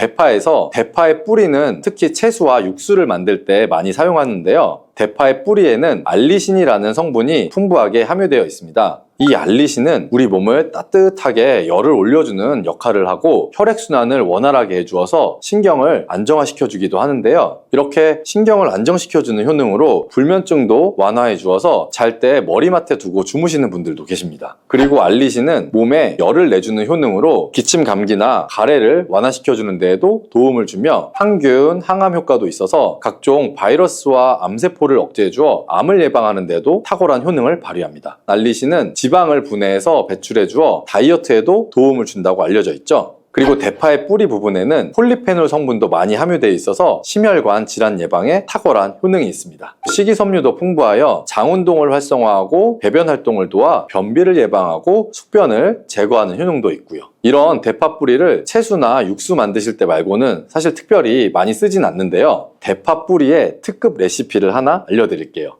대파에서 대파의 뿌리는 특히 채소와 육수를 만들 때 많이 사용하는데요. 대파의 뿌리에는 알리신이라는 성분이 풍부하게 함유되어 있습니다. 이 알리신은 우리 몸을 따뜻하게 열을 올려주는 역할을 하고 혈액순환을 원활하게 해주어서 신경을 안정화시켜주기도 하는데요. 이렇게 신경을 안정시켜주는 효능으로 불면증도 완화해 주어서 잘 때 머리맡에 두고 주무시는 분들도 계십니다. 그리고 알리신은 몸에 열을 내주는 효능으로 기침 감기나 가래를 완화시켜주는 데에도 도움을 주며 항균, 항암 효과도 있어서 각종 바이러스와 암세포를 억제해 주어 암을 예방하는 데도 탁월한 효능을 발휘합니다. 알리신은 지방을 분해해서 배출해 주어 다이어트에도 도움을 준다고 알려져 있죠. 그리고 대파의 뿌리 부분에는 폴리페놀 성분도 많이 함유되어 있어서 심혈관 질환 예방에 탁월한 효능이 있습니다. 식이섬유도 풍부하여 장운동을 활성화하고 배변 활동을 도와 변비를 예방하고 숙변을 제거하는 효능도 있고요. 이런 대파 뿌리를 채소나 육수 만드실 때 말고는 사실 특별히 많이 쓰진 않는데요. 대파 뿌리의 특급 레시피를 하나 알려드릴게요.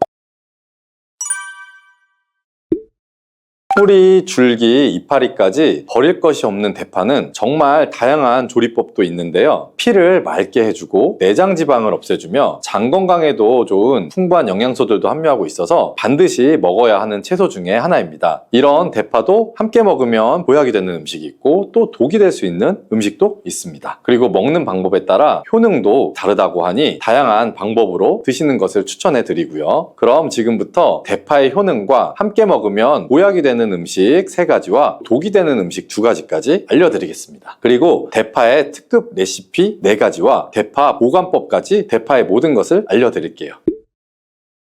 뿌리, 줄기, 이파리까지 버릴 것이 없는 대파는 정말 다양한 조리법도 있는데요. 피를 맑게 해주고 내장 지방을 없애주며 장 건강에도 좋은 풍부한 영양소들도 함유하고 있어서 반드시 먹어야 하는 채소 중에 하나입니다. 이런 대파도 함께 먹으면 보약이 되는 음식이 있고 또 독이 될 수 있는 음식도 있습니다. 그리고 먹는 방법에 따라 효능도 다르다고 하니 다양한 방법으로 드시는 것을 추천해 드리고요. 그럼 지금부터 대파의 효능과 함께 먹으면 보약이 되는 음식 3가지와 독이 되는 음식 2가지까지 알려드리겠습니다. 그리고 대파의 특급 레시피 4가지와 대파 보관법까지 대파의 모든 것을 알려드릴게요.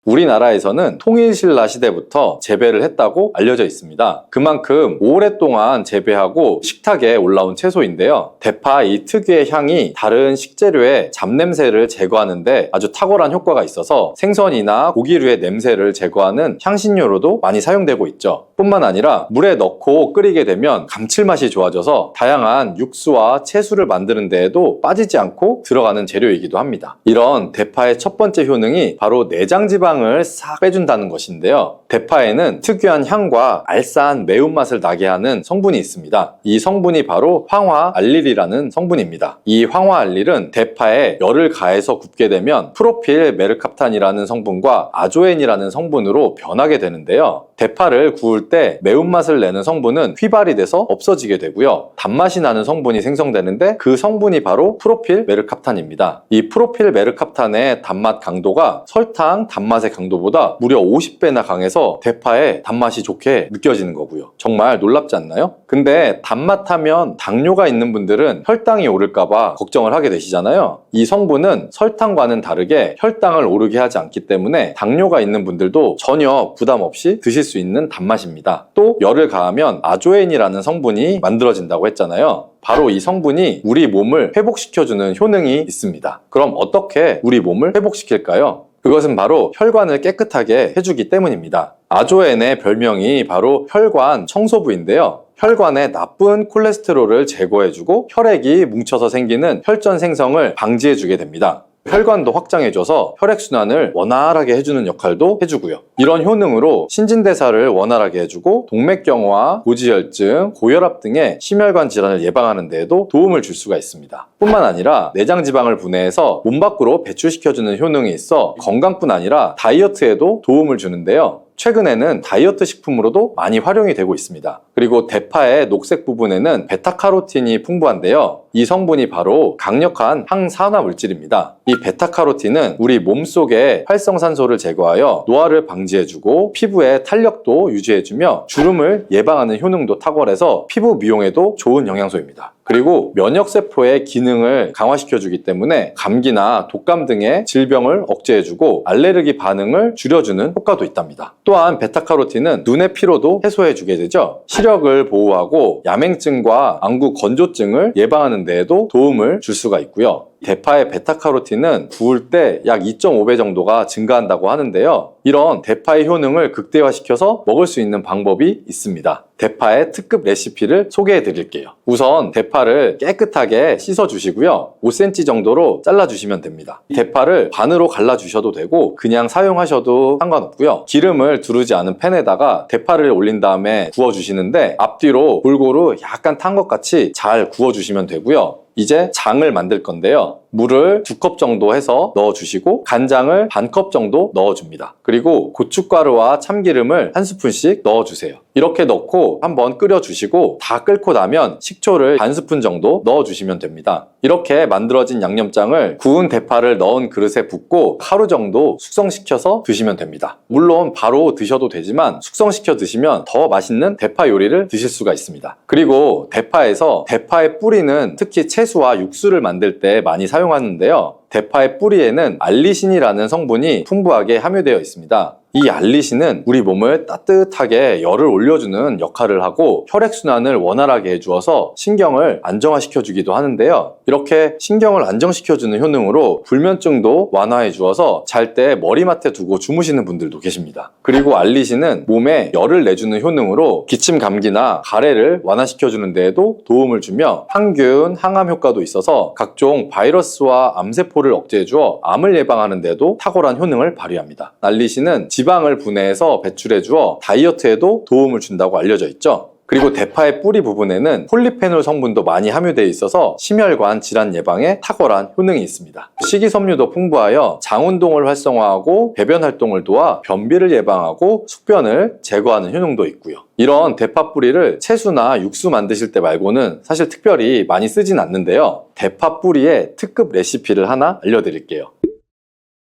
우리나라에서는 통일신라 시대부터 재배를 했다고 알려져 있습니다. 그만큼 오랫동안 재배하고 식탁에 올라온 채소인데요. 대파 이 특유의 향이 다른 식재료의 잡냄새를 제거하는데 아주 탁월한 효과가 있어서 생선이나 고기류의 냄새를 제거하는 향신료로도 많이 사용되고 있죠. 뿐만 아니라 물에 넣고 끓이게 되면 감칠맛이 좋아져서 다양한 육수와 채소를 만드는 데에도 빠지지 않고 들어가는 재료이기도 합니다. 이런 대파의 첫 번째 효능이 바로 내장지방 싹 빼준다는 것인데요. 대파에는 특유한 향과 알싸한 매운맛을 나게 하는 성분이 있습니다. 이 성분이 바로 황화알릴이라는 성분입니다. 이 황화알릴은 대파에 열을 가해서 굽게 되면 프로필 메르캅탄이라는 성분과 아조엔이라는 성분으로 변하게 되는데요. 대파를 구울 때 매운맛을 내는 성분은 휘발이 돼서 없어지게 되고요. 단맛이 나는 성분이 생성되는데 그 성분이 바로 프로필 메르캅탄입니다. 이 프로필 메르캅탄의 단맛 강도가 설탕 단맛의 강도보다 무려 50배나 강해서 대파의 단맛이 좋게 느껴지는 거고요. 정말 놀랍지 않나요? 근데 단맛 하면 당뇨가 있는 분들은 혈당이 오를까봐 걱정을 하게 되시잖아요. 이 성분은 설탕과는 다르게 혈당을 오르게 하지 않기 때문에 당뇨가 있는 분들도 전혀 부담 없이 드실 수 있는 단맛입니다. 또 열을 가하면 아조엔이라는 성분이 만들어진다고 했잖아요. 바로 이 성분이 우리 몸을 회복시켜주는 효능이 있습니다. 그럼 어떻게 우리 몸을 회복시킬까요? 그것은 바로 혈관을 깨끗하게 해주기 때문입니다. 아조엔의 별명이 바로 혈관 청소부인데요. 혈관의 나쁜 콜레스테롤을 제거해주고 혈액이 뭉쳐서 생기는 혈전 생성을 방지해주게 됩니다. 혈관도 확장해줘서 혈액순환을 원활하게 해주는 역할도 해주고요. 이런 효능으로 신진대사를 원활하게 해주고 동맥경화, 고지혈증, 고혈압 등의 심혈관 질환을 예방하는 데에도 도움을 줄 수가 있습니다. 뿐만 아니라 내장지방을 분해해서 몸 밖으로 배출시켜주는 효능이 있어 건강뿐 아니라 다이어트에도 도움을 주는데요. 최근에는 다이어트 식품으로도 많이 활용이 되고 있습니다. 그리고 대파의 녹색 부분에는 베타카로틴이 풍부한데요. 이 성분이 바로 강력한 항산화 물질입니다. 이 베타카로틴은 우리 몸속의 활성산소를 제거하여 노화를 방지해주고 피부의 탄력도 유지해주며 주름을 예방하는 효능도 탁월해서 피부 미용에도 좋은 영양소입니다. 그리고 면역세포의 기능을 강화시켜주기 때문에 감기나 독감 등의 질병을 억제해주고 알레르기 반응을 줄여주는 효과도 있답니다. 또한 베타카로틴은 눈의 피로도 해소해주게 되죠. 시력을 보호하고 야맹증과 안구 건조증을 예방하는 데에도 도움을 줄 수가 있고요. 대파의 베타카로틴은 구울 때 약 2.5배 정도가 증가한다고 하는데요. 이런 대파의 효능을 극대화시켜서 먹을 수 있는 방법이 있습니다. 대파의 특급 레시피를 소개해 드릴게요. 우선 대파를 깨끗하게 씻어 주시고요. 5cm 정도로 잘라 주시면 됩니다. 대파를 반으로 갈라 주셔도 되고 그냥 사용하셔도 상관없고요. 기름을 두르지 않은 팬에다가 대파를 올린 다음에 구워 주시는데 앞뒤로 골고루 약간 탄 것 같이 잘 구워 주시면 되고요. 이제 장을 만들 건데요. 물을 2컵 정도 해서 넣어주시고 간장을 반 컵 정도 넣어줍니다. 그리고 고춧가루와 참기름을 1스푼씩 넣어주세요. 이렇게 넣고 한번 끓여주시고 다 끓고 나면 식초를 반 스푼 정도 넣어주시면 됩니다. 이렇게 만들어진 양념장을 구운 대파를 넣은 그릇에 붓고 하루 정도 숙성시켜서 드시면 됩니다. 물론 바로 드셔도 되지만 숙성시켜 드시면 더 맛있는 대파 요리를 드실 수가 있습니다. 그리고 대파에서 대파의 뿌리는 특히 채소와 육수를 만들 때 많이 사용하는데요. 대파의 뿌리에는 알리신이라는 성분이 풍부하게 함유되어 있습니다. 이 알리신은 우리 몸을 따뜻하게 열을 올려주는 역할을 하고 혈액순환을 원활하게 해주어서 신경을 안정화시켜주기도 하는데요. 이렇게 신경을 안정시켜주는 효능으로 불면증도 완화해 주어서 잘 때 머리맡에 두고 주무시는 분들도 계십니다. 그리고 알리신은 몸에 열을 내주는 효능으로 기침 감기나 가래를 완화시켜주는 데에도 도움을 주며 항균, 항암 효과도 있어서 각종 바이러스와 암세포를 억제해 주어 암을 예방하는 데도 탁월한 효능을 발휘합니다. 알리신은 지방을 분해해서 배출해 주어 다이어트에도 도움을 준다고 알려져 있죠. 그리고 대파의 뿌리 부분에는 폴리페놀 성분도 많이 함유되어 있어서 심혈관 질환 예방에 탁월한 효능이 있습니다. 식이섬유도 풍부하여 장운동을 활성화하고 배변 활동을 도와 변비를 예방하고 숙변을 제거하는 효능도 있고요. 이런 대파 뿌리를 채소나 육수 만드실 때 말고는 사실 특별히 많이 쓰진 않는데요. 대파 뿌리의 특급 레시피를 하나 알려드릴게요.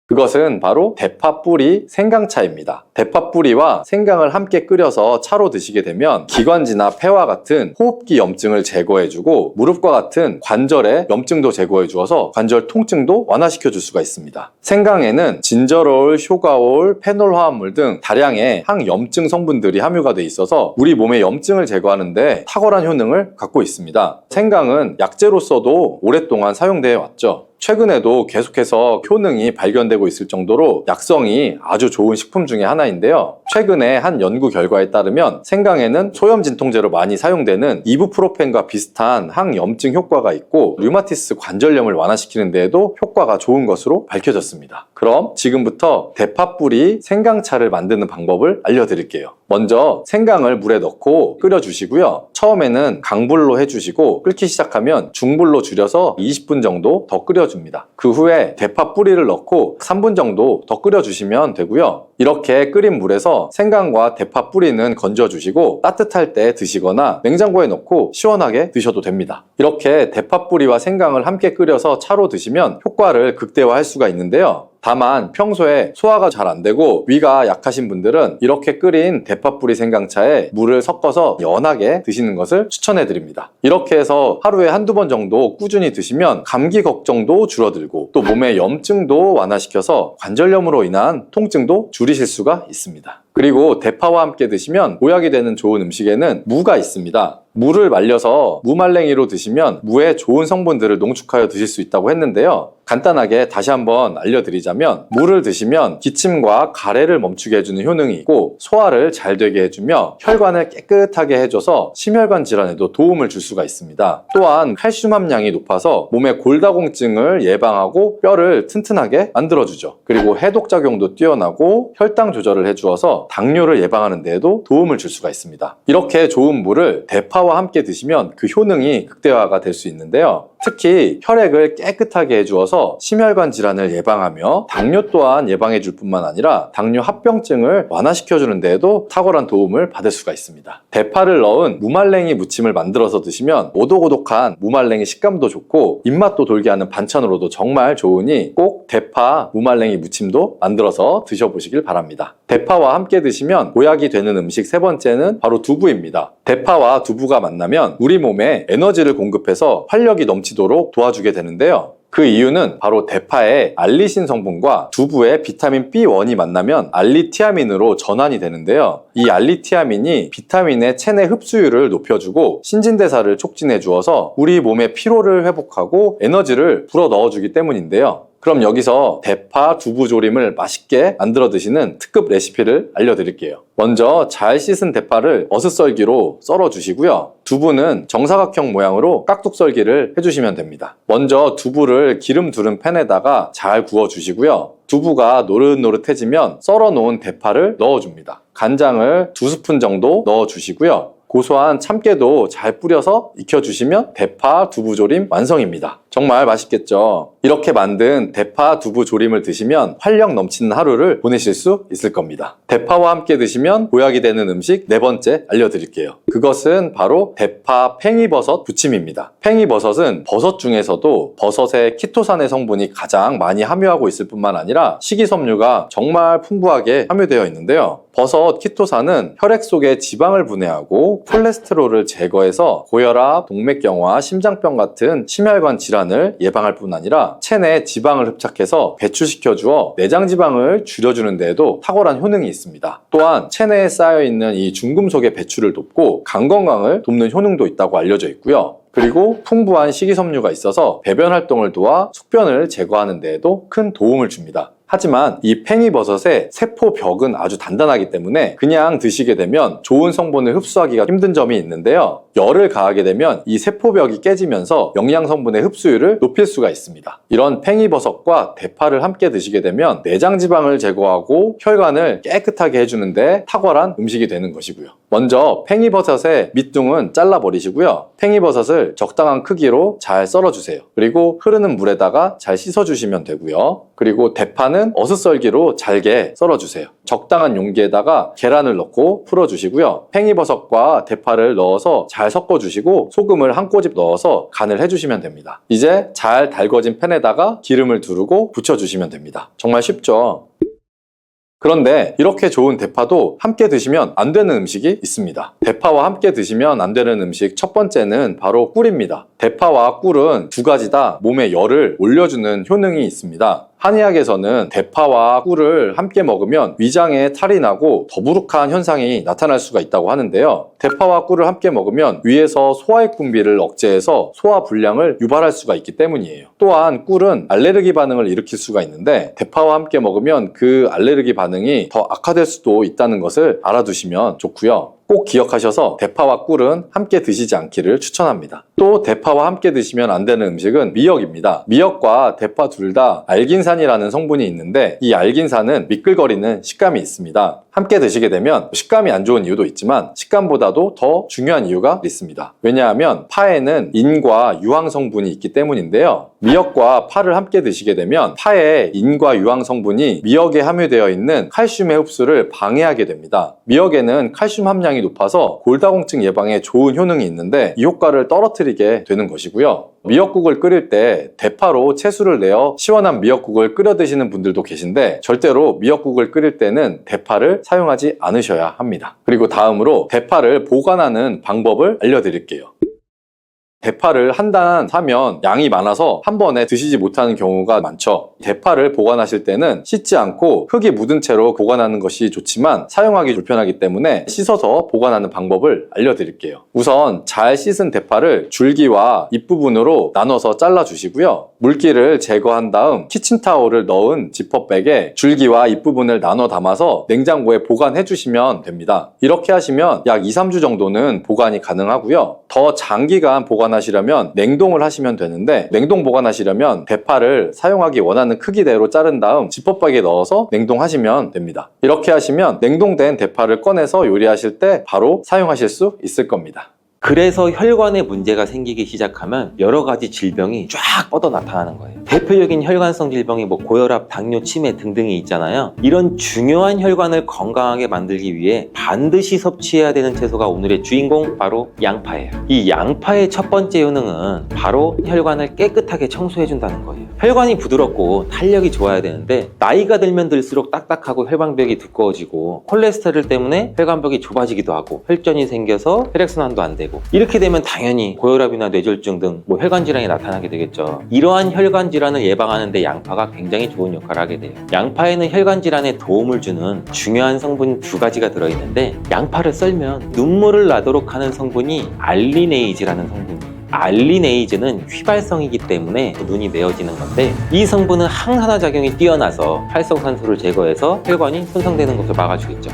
그것은 바로 대파 뿌리 생강차입니다. 대파 뿌리와 생강을 함께 끓여서 차로 드시게 되면 기관지나 폐와 같은 호흡기 염증을 제거해주고 무릎과 같은 관절의 염증도 제거해 주어서 관절 통증도 완화시켜 줄 수가 있습니다. 생강에는 진저롤, 효가올, 페놀 화합물 등 다량의 항염증 성분들이 함유가 돼 있어서 우리 몸의 염증을 제거하는 데 탁월한 효능을 갖고 있습니다. 생강은 약재로서도 오랫동안 사용되어 왔죠. 최근에도 계속해서 효능이 발견되고 있을 정도로 약성이 아주 좋은 식품 중에 하나인데요. 최근에 한 연구 결과에 따르면 생강에는 소염 진통제로 많이 사용되는 이부프로펜과 비슷한 항염증 효과가 있고 류마티스 관절염을 완화시키는 데에도 효과가 좋은 것으로 밝혀졌습니다. 그럼 지금부터 대파 뿌리 생강차를 만드는 방법을 알려드릴게요. 먼저 생강을 물에 넣고 끓여주시고요. 처음에는 강불로 해주시고 끓기 시작하면 중불로 줄여서 20분 정도 더 끓여줍니다. 그 후에 대파 뿌리를 넣고 3분 정도 더 끓여주시면 되고요. 이렇게 끓인 물에서 생강과 대파 뿌리는 건져주시고 따뜻할 때 드시거나 냉장고에 넣고 시원하게 드셔도 됩니다. 이렇게 대파 뿌리와 생강을 함께 끓여서 차로 드시면 효과를 극대화할 수가 있는데요. 다만 평소에 소화가 잘 안 되고 위가 약하신 분들은 이렇게 끓인 대파 뿌리 생강차에 물을 섞어서 연하게 드시는 것을 추천해 드립니다. 이렇게 해서 하루에 한두 번 정도 꾸준히 드시면 감기 걱정도 줄어들고 또 몸의 염증도 완화시켜서 관절염으로 인한 통증도 줄이실 수가 있습니다. 그리고 대파와 함께 드시면 보약이 되는 좋은 음식에는 무가 있습니다. 무를 말려서 무말랭이로 드시면 무의 좋은 성분들을 농축하여 드실 수 있다고 했는데요. 간단하게 다시 한번 알려드리자면 무를 드시면 기침과 가래를 멈추게 해주는 효능이 있고 소화를 잘 되게 해주며 혈관을 깨끗하게 해줘서 심혈관 질환에도 도움을 줄 수가 있습니다. 또한 칼슘 함량이 높아서 몸의 골다공증을 예방하고 뼈를 튼튼하게 만들어주죠. 그리고 해독작용도 뛰어나고 혈당 조절을 해주어서 당뇨를 예방하는 데에도 도움을 줄 수가 있습니다. 이렇게 좋은 무를 대파와 함께 드시면 그 효능이 극대화가 될 수 있는데요. 특히 혈액을 깨끗하게 해주어서 심혈관 질환을 예방하며 당뇨 또한 예방해줄 뿐만 아니라 당뇨 합병증을 완화시켜주는 데에도 탁월한 도움을 받을 수가 있습니다. 대파를 넣은 무말랭이 무침을 만들어서 드시면 오독오독한 무말랭이 식감도 좋고 입맛도 돌게 하는 반찬으로도 정말 좋으니 꼭 대파 무말랭이 무침도 만들어서 드셔보시길 바랍니다. 대파와 함께 드시면 보약이 되는 음식 세 번째는 바로 두부입니다. 대파와 두부가 만나면 우리 몸에 에너지를 공급해서 활력이 넘치도록 도와주게 되는데요. 그 이유는 바로 대파의 알리신 성분과 두부의 비타민 B1이 만나면 알리티아민으로 전환이 되는데요. 이 알리티아민이 비타민의 체내 흡수율을 높여주고 신진대사를 촉진해 주어서 우리 몸의 피로를 회복하고 에너지를 불어 넣어주기 때문인데요. 그럼 여기서 대파 두부 조림을 맛있게 만들어 드시는 특급 레시피를 알려드릴게요. 먼저 잘 씻은 대파를 어슷썰기로 썰어 주시고요. 두부는 정사각형 모양으로 깍둑 썰기를 해주시면 됩니다. 먼저 두부를 기름 두른 팬에다가 잘 구워 주시고요. 두부가 노릇노릇해지면 썰어 놓은 대파를 넣어줍니다. 간장을 2스푼 정도 넣어 주시고요. 고소한 참깨도 잘 뿌려서 익혀주시면 대파 두부조림 완성입니다. 정말 맛있겠죠? 이렇게 만든 대파 두부조림을 드시면 활력 넘치는 하루를 보내실 수 있을 겁니다. 대파와 함께 드시면 보약이 되는 음식 네 번째 알려드릴게요. 그것은 바로 대파 팽이버섯 부침입니다. 팽이버섯은 버섯 중에서도 버섯의 키토산의 성분이 가장 많이 함유하고 있을 뿐만 아니라 식이섬유가 정말 풍부하게 함유되어 있는데요. 버섯 키토산은 혈액 속에 지방을 분해하고 콜레스테롤을 제거해서 고혈압, 동맥경화, 심장병 같은 심혈관 질환을 예방할 뿐 아니라 체내 지방을 흡착해서 배출시켜 주어 내장 지방을 줄여주는 데에도 탁월한 효능이 있습니다. 또한 체내에 쌓여있는 이 중금속의 배출을 돕고 간 건강을 돕는 효능도 있다고 알려져 있고요. 그리고 풍부한 식이섬유가 있어서 배변 활동을 도와 숙변을 제거하는 데에도 큰 도움을 줍니다. 하지만 이 팽이버섯의 세포벽은 아주 단단하기 때문에 그냥 드시게 되면 좋은 성분을 흡수하기가 힘든 점이 있는데요. 열을 가하게 되면 이 세포벽이 깨지면서 영양 성분의 흡수율을 높일 수가 있습니다. 이런 팽이버섯과 대파를 함께 드시게 되면 내장 지방을 제거하고 혈관을 깨끗하게 해주는데 탁월한 음식이 되는 것이고요. 먼저 팽이버섯의 밑둥은 잘라버리시고요. 팽이버섯을 적당한 크기로 잘 썰어주세요. 그리고 흐르는 물에다가 잘 씻어주시면 되고요. 그리고 대파는 어슷썰기로 잘게 썰어주세요. 적당한 용기에다가 계란을 넣고 풀어주시고요. 팽이버섯과 대파를 넣어서 잘 섞어주시고 소금을 한 꼬집 넣어서 간을 해주시면 됩니다. 이제 잘 달궈진 팬에다가 기름을 두르고 부쳐주시면 됩니다. 정말 쉽죠? 그런데 이렇게 좋은 대파도 함께 드시면 안 되는 음식이 있습니다. 대파와 함께 드시면 안 되는 음식 첫 번째는 바로 꿀입니다. 대파와 꿀은 두 가지 다 몸에 열을 올려주는 효능이 있습니다. 한의학에서는 대파와 꿀을 함께 먹으면 위장에 탈이 나고 더부룩한 현상이 나타날 수가 있다고 하는데요. 대파와 꿀을 함께 먹으면 위에서 소화액 분비를 억제해서 소화 불량을 유발할 수가 있기 때문이에요. 또한 꿀은 알레르기 반응을 일으킬 수가 있는데 대파와 함께 먹으면 그 알레르기 반응이 더 악화될 수도 있다는 것을 알아두시면 좋고요. 꼭 기억하셔서 대파와 꿀은 함께 드시지 않기를 추천합니다. 또 대파와 함께 드시면 안 되는 음식은 미역입니다. 미역과 대파 둘 다 알긴산이라는 성분이 있는데 이 알긴산은 미끌거리는 식감이 있습니다. 함께 드시게 되면 식감이 안 좋은 이유도 있지만 식감보다도 더 중요한 이유가 있습니다. 왜냐하면 파에는 인과 유황 성분이 있기 때문인데요. 미역과 파를 함께 드시게 되면 파의 인과 유황 성분이 미역에 함유되어 있는 칼슘의 흡수를 방해하게 됩니다. 미역에는 칼슘 함량이 높아서 골다공증 예방에 좋은 효능이 있는데 이 효과를 떨어뜨리게 되는 것이고요. 미역국을 끓일 때 대파로 채수를 내어 시원한 미역국을 끓여 드시는 분들도 계신데 절대로 미역국을 끓일 때는 대파를 사용하지 않으셔야 합니다. 그리고 다음으로 대파를 보관하는 방법을 알려드릴게요. 대파를 한 단 사면 양이 많아서 한 번에 드시지 못하는 경우가 많죠. 대파를 보관하실 때는 씻지 않고 흙이 묻은 채로 보관하는 것이 좋지만 사용하기 불편하기 때문에 씻어서 보관하는 방법을 알려드릴게요. 우선 잘 씻은 대파를 줄기와 잎부분으로 나눠서 잘라주시고요. 물기를 제거한 다음 키친타올을 넣은 지퍼백에 줄기와 잎부분을 나눠 담아서 냉장고에 보관해 주시면 됩니다. 이렇게 하시면 약 2, 3주 정도는 보관이 가능하고요. 더 장기간 보관하시려면 냉동을 하시면 되는데 냉동 보관하시려면 대파를 사용하기 원하는 크기대로 자른 다음 지퍼백에 넣어서 냉동하시면 됩니다. 이렇게 하시면 냉동된 대파를 꺼내서 요리하실 때 바로 사용하실 수 있을 겁니다. 그래서 혈관에 문제가 생기기 시작하면 여러 가지 질병이 쫙 뻗어 나타나는 거예요. 대표적인 혈관성 질병이 고혈압, 당뇨, 치매 등등이 있잖아요. 이런 중요한 혈관을 건강하게 만들기 위해 반드시 섭취해야 되는 채소가 오늘의 주인공 바로 양파예요. 이 양파의 첫 번째 효능은 바로 혈관을 깨끗하게 청소해준다는 거예요. 혈관이 부드럽고 탄력이 좋아야 되는데 나이가 들면 들수록 딱딱하고 혈관벽이 두꺼워지고 콜레스테롤 때문에 혈관벽이 좁아지기도 하고 혈전이 생겨서 혈액순환도 안 되고 이렇게 되면 당연히 고혈압이나 뇌졸중 등 혈관 질환이 나타나게 되겠죠. 이러한 혈관 질환을 예방하는 데 양파가 굉장히 좋은 역할을 하게 돼요. 양파에는 혈관 질환에 도움을 주는 중요한 성분 두 가지가 들어있는데 양파를 썰면 눈물을 나도록 하는 성분이 알리네이즈라는 성분이에요. 알리네이즈는 휘발성이기 때문에 눈이 메어지는 건데 이 성분은 항산화 작용이 뛰어나서 활성산소를 제거해서 혈관이 손상되는 것을 막아주겠죠.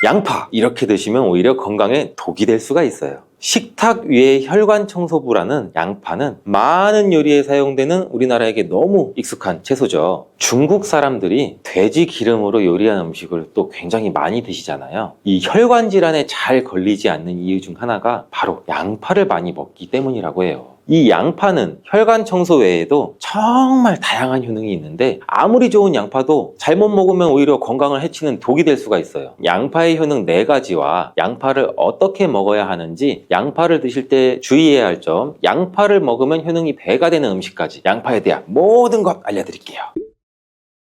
양파 이렇게 드시면 오히려 건강에 독이 될 수가 있어요. 식탁 위의 혈관 청소부라는 양파는 많은 요리에 사용되는 우리나라에게 너무 익숙한 채소죠. 중국 사람들이 돼지 기름으로 요리한 음식을 또 굉장히 많이 드시잖아요. 이 혈관 질환에 잘 걸리지 않는 이유 중 하나가 바로 양파를 많이 먹기 때문이라고 해요. 이 양파는 혈관 청소 외에도 정말 다양한 효능이 있는데 아무리 좋은 양파도 잘못 먹으면 오히려 건강을 해치는 독이 될 수가 있어요. 양파의 효능 4가지와 양파를 어떻게 먹어야 하는지, 양파를 드실 때 주의해야 할 점, 양파를 먹으면 효능이 배가 되는 음식까지 양파에 대한 모든 것 알려드릴게요.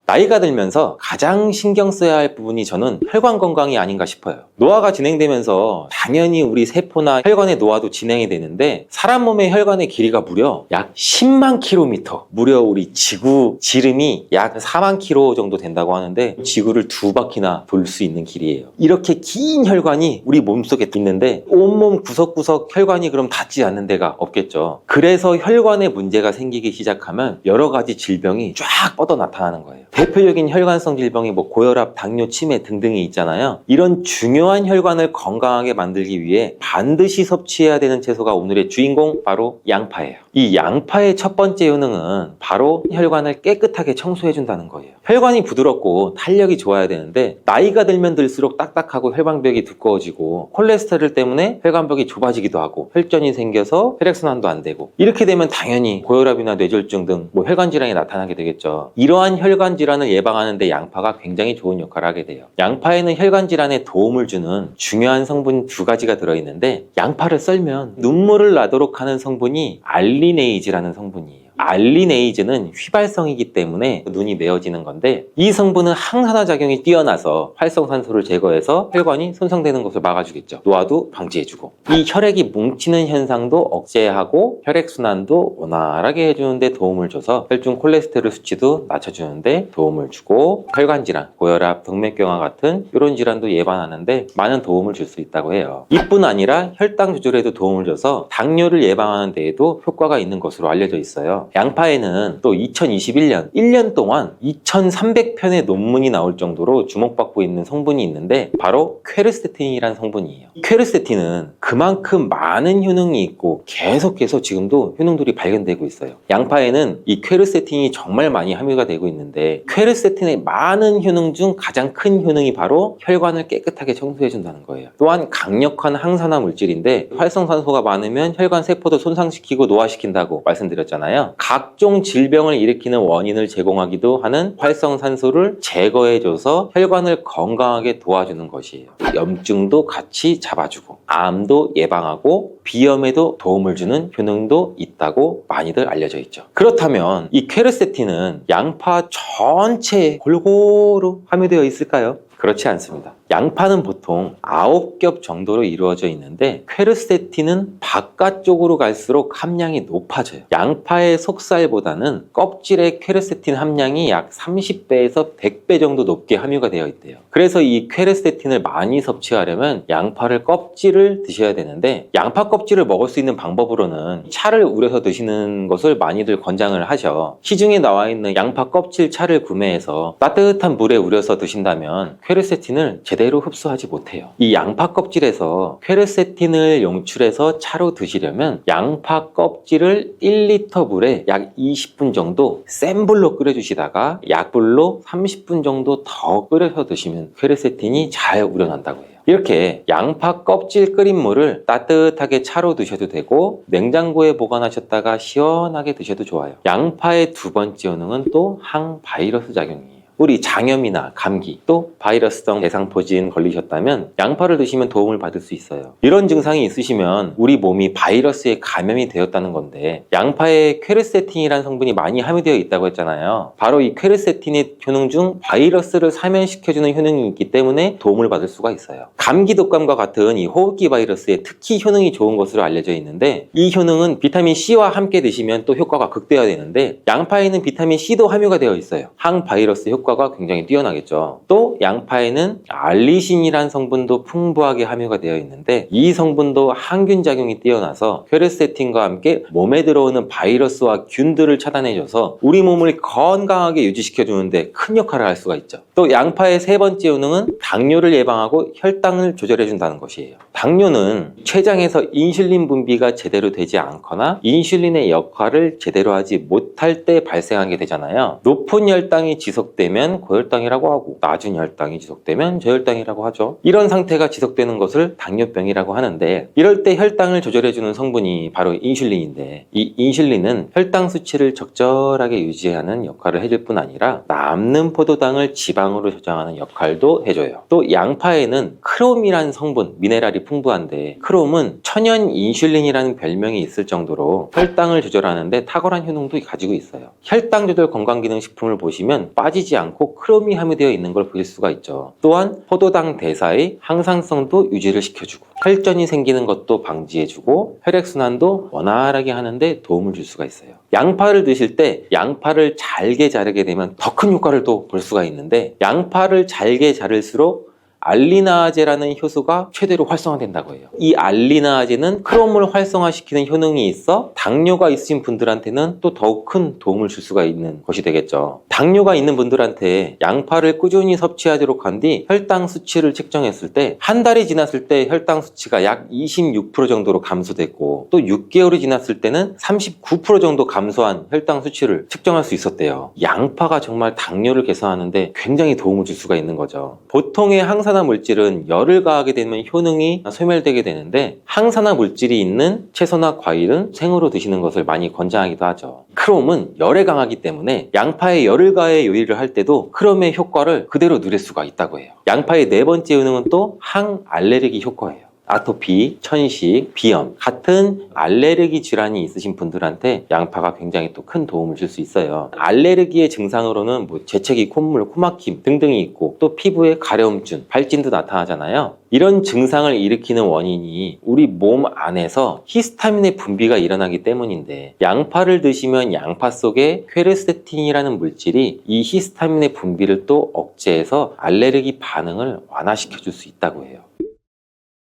나이가 들면서 가장 신경 써야 할 부분이 저는 혈관 건강이 아닌가 싶어요. 노화가 진행되면서 당연히 우리 세포나 혈관의 노화도 진행이 되는데 사람 몸의 혈관의 길이가 무려 약 10만 킬로미터, 무려 우리 지구 지름이 약 4만 킬로 정도 된다고 하는데 지구를 2바퀴나 돌 수 있는 길이에요. 이렇게 긴 혈관이 우리 몸속에 있는데 온몸 구석구석 혈관이 그럼 닿지 않는 데가 없겠죠. 그래서 혈관에 문제가 생기기 시작하면 여러 가지 질병이 쫙 뻗어 나타나는 거예요. 대표적인 혈관성 질병이 고혈압, 당뇨, 치매 등등이 있잖아요. 이런 중요한 혈관을 건강하게 만들기 위해 반드시 섭취해야 되는 채소가 오늘의 주인공, 바로 양파예요. 이 양파의 첫 번째 효능은 바로 혈관을 깨끗하게 청소해준다는 거예요. 혈관이 부드럽고 탄력이 좋아야 되는데 나이가 들면 들수록 딱딱하고 혈관벽이 두꺼워지고 콜레스테롤 때문에 혈관벽이 좁아지기도 하고 혈전이 생겨서 혈액순환도 안 되고, 이렇게 되면 당연히 고혈압이나 뇌졸중 등 혈관 질환이 나타나게 되겠죠. 이러한 혈관 질환을 예방하는 데 양파가 굉장히 좋은 역할을 하게 돼요. 양파에는 혈관 질환에 도움을 주는 중요한 성분 2가지가 들어있는데 양파를 썰면 눈물을 나도록 하는 성분이 알리네이즈라는 성분이에요. 알리네이즈는 휘발성이기 때문에 눈이 메어지는 건데 이 성분은 항산화 작용이 뛰어나서 활성산소를 제거해서 혈관이 손상되는 것을 막아주겠죠. 노화도 방지해주고, 이 혈액이 뭉치는 현상도 억제하고 혈액순환도 원활하게 해주는데 도움을 줘서 혈중 콜레스테롤 수치도 낮춰주는데 도움을 주고 혈관질환, 고혈압, 동맥경화 같은 이런 질환도 예방하는데 많은 도움을 줄 수 있다고 해요. 이뿐 아니라 혈당 조절에도 도움을 줘서 당뇨를 예방하는 데에도 효과가 있는 것으로 알려져 있어요. 양파에는 또 2021년 1년 동안 2300편의 논문이 나올 정도로 주목받고 있는 성분이 있는데 바로 퀘르세틴이라는 성분이에요. 이 퀘르세틴은 그만큼 많은 효능이 있고 계속해서 지금도 효능들이 발견되고 있어요. 양파에는 이 퀘르세틴이 정말 많이 함유가 되고 있는데 퀘르세틴의 많은 효능 중 가장 큰 효능이 바로 혈관을 깨끗하게 청소해준다는 거예요. 또한 강력한 항산화 물질인데 활성산소가 많으면 혈관 세포도 손상시키고 노화시킨다고 말씀드렸잖아요. 각종 질병을 일으키는 원인을 제공하기도 하는 활성산소를 제거해줘서 혈관을 건강하게 도와주는 것이에요. 염증도 같이 잡아주고 암도 예방하고 비염에도 도움을 주는 효능도 있다고 많이들 알려져 있죠. 그렇다면 이 퀘르세틴은 양파 전체에 골고루 함유되어 있을까요? 그렇지 않습니다. 양파는 보통 9겹 정도로 이루어져 있는데 퀘르세틴은 바깥쪽으로 갈수록 함량이 높아져요. 양파의 속살보다는 껍질의 퀘르세틴 함량이 약 30배에서 100배 정도 높게 함유가 되어 있대요. 그래서 이 퀘르세틴을 많이 섭취하려면 양파를 껍질을 드셔야 되는데 양파 껍질을 먹을 수 있는 방법으로는 차를 우려서 드시는 것을 많이들 권장을 하셔. 시중에 나와 있는 양파 껍질 차를 구매해서 따뜻한 물에 우려서 드신다면 퀘르세틴을 제대로 흡수하지 못해요. 이 양파 껍질에서 퀘르세틴을 용출해서 차로 드시려면 양파 껍질을 1리터 물에 약 20분 정도 센 불로 끓여주시다가 약불로 30분 정도 더 끓여서 드시면 퀘르세틴이 잘 우려난다고 해요. 이렇게 양파 껍질 끓인 물을 따뜻하게 차로 드셔도 되고 냉장고에 보관하셨다가 시원하게 드셔도 좋아요. 양파의 2번째 효능은 또 항바이러스 작용이에요. 우리 장염이나 감기, 또 바이러스성 대상포진 걸리셨다면 양파를 드시면 도움을 받을 수 있어요. 이런 증상이 있으시면 우리 몸이 바이러스에 감염이 되었다는 건데 양파에 퀘르세틴이라는 성분이 많이 함유되어 있다고 했잖아요. 바로 이 퀘르세틴의 효능 중 바이러스를 사면시켜주는 효능이 있기 때문에 도움을 받을 수가 있어요. 감기 독감과 같은 이 호흡기 바이러스에 특히 효능이 좋은 것으로 알려져 있는데 이 효능은 비타민 C와 함께 드시면 또 효과가 극대화되는데 양파에는 비타민 C도 함유가 되어 있어요. 항바이러스 효과 효과가 굉장히 뛰어나겠죠. 또 양파에는 알리신이라는 성분도 풍부하게 함유가 되어 있는데 이 성분도 항균 작용이 뛰어나서 퀘르세틴과 함께 몸에 들어오는 바이러스와 균들을 차단해줘서 우리 몸을 건강하게 유지시켜주는데 큰 역할을 할 수가 있죠. 또 양파의 세 번째 효능은 당뇨를 예방하고 혈당을 조절해준다는 것이에요. 당뇨는 췌장에서 인슐린 분비가 제대로 되지 않거나 인슐린의 역할을 제대로 하지 못할 때 발생하게 되잖아요. 높은 혈당이 지속되면 고혈당이라고 하고 낮은 혈당이 지속되면 저혈당이라고 하죠. 이런 상태가 지속되는 것을 당뇨병이라고 하는데 이럴 때 혈당을 조절해주는 성분이 바로 인슐린인데 이 인슐린은 혈당 수치를 적절하게 유지하는 역할을 해줄 뿐 아니라 남는 포도당을 지방으로 저장하는 역할도 해줘요. 또 양파에는 크롬이라는 성분, 미네랄이 풍부한데 크롬은 천연 인슐린이라는 별명이 있을 정도로 혈당을 조절하는데 탁월한 효능도 가지고 있어요. 혈당 조절 건강기능식품을 보시면 빠지지 않고 크롬이 함유되어 있는 걸 보실 수가 있죠. 또한 포도당 대사의 항상성도 유지를 시켜주고 혈전이 생기는 것도 방지해주고 혈액순환도 원활하게 하는데 도움을 줄 수가 있어요. 양파를 드실 때 양파를 잘게 자르게 되면 더 큰 효과를 또 볼 수가 있는데 양파를 잘게 자를수록 알리나아제라는 효소가 최대로 활성화된다고 해요. 이 알리나아제는 크롬을 활성화시키는 효능이 있어 당뇨가 있으신 분들한테는 또 더욱 큰 도움을 줄 수가 있는 것이 되겠죠. 당뇨가 있는 분들한테 양파를 꾸준히 섭취하도록 한 뒤 혈당 수치를 측정했을 때 한 달이 지났을 때 혈당 수치가 약 26% 정도로 감소됐고 또 6개월이 지났을 때는 39% 정도 감소한 혈당 수치를 측정할 수 있었대요. 양파가 정말 당뇨를 개선하는데 굉장히 도움을 줄 수가 있는 거죠. 보통의 항산화 물질은 열을 가하게 되면 효능이 소멸되게 되는데 항산화 물질이 있는 채소나 과일은 생으로 드시는 것을 많이 권장하기도 하죠. 크롬은 열에 강하기 때문에 양파에 열을 가해 요리를 할 때도 크롬의 효과를 그대로 누릴 수가 있다고 해요. 양파의 네 번째 효능은 또 항알레르기 효과예요. 아토피, 천식, 비염 같은 알레르기 질환이 있으신 분들한테 양파가 굉장히 또 큰 도움을 줄 수 있어요. 알레르기의 증상으로는 재채기, 콧물, 코막힘 등등이 있고 또 피부에 가려움증, 발진도 나타나잖아요. 이런 증상을 일으키는 원인이 우리 몸 안에서 히스타민의 분비가 일어나기 때문인데 양파를 드시면 양파 속에 퀘르세틴이라는 물질이 이 히스타민의 분비를 또 억제해서 알레르기 반응을 완화시켜 줄 수 있다고 해요.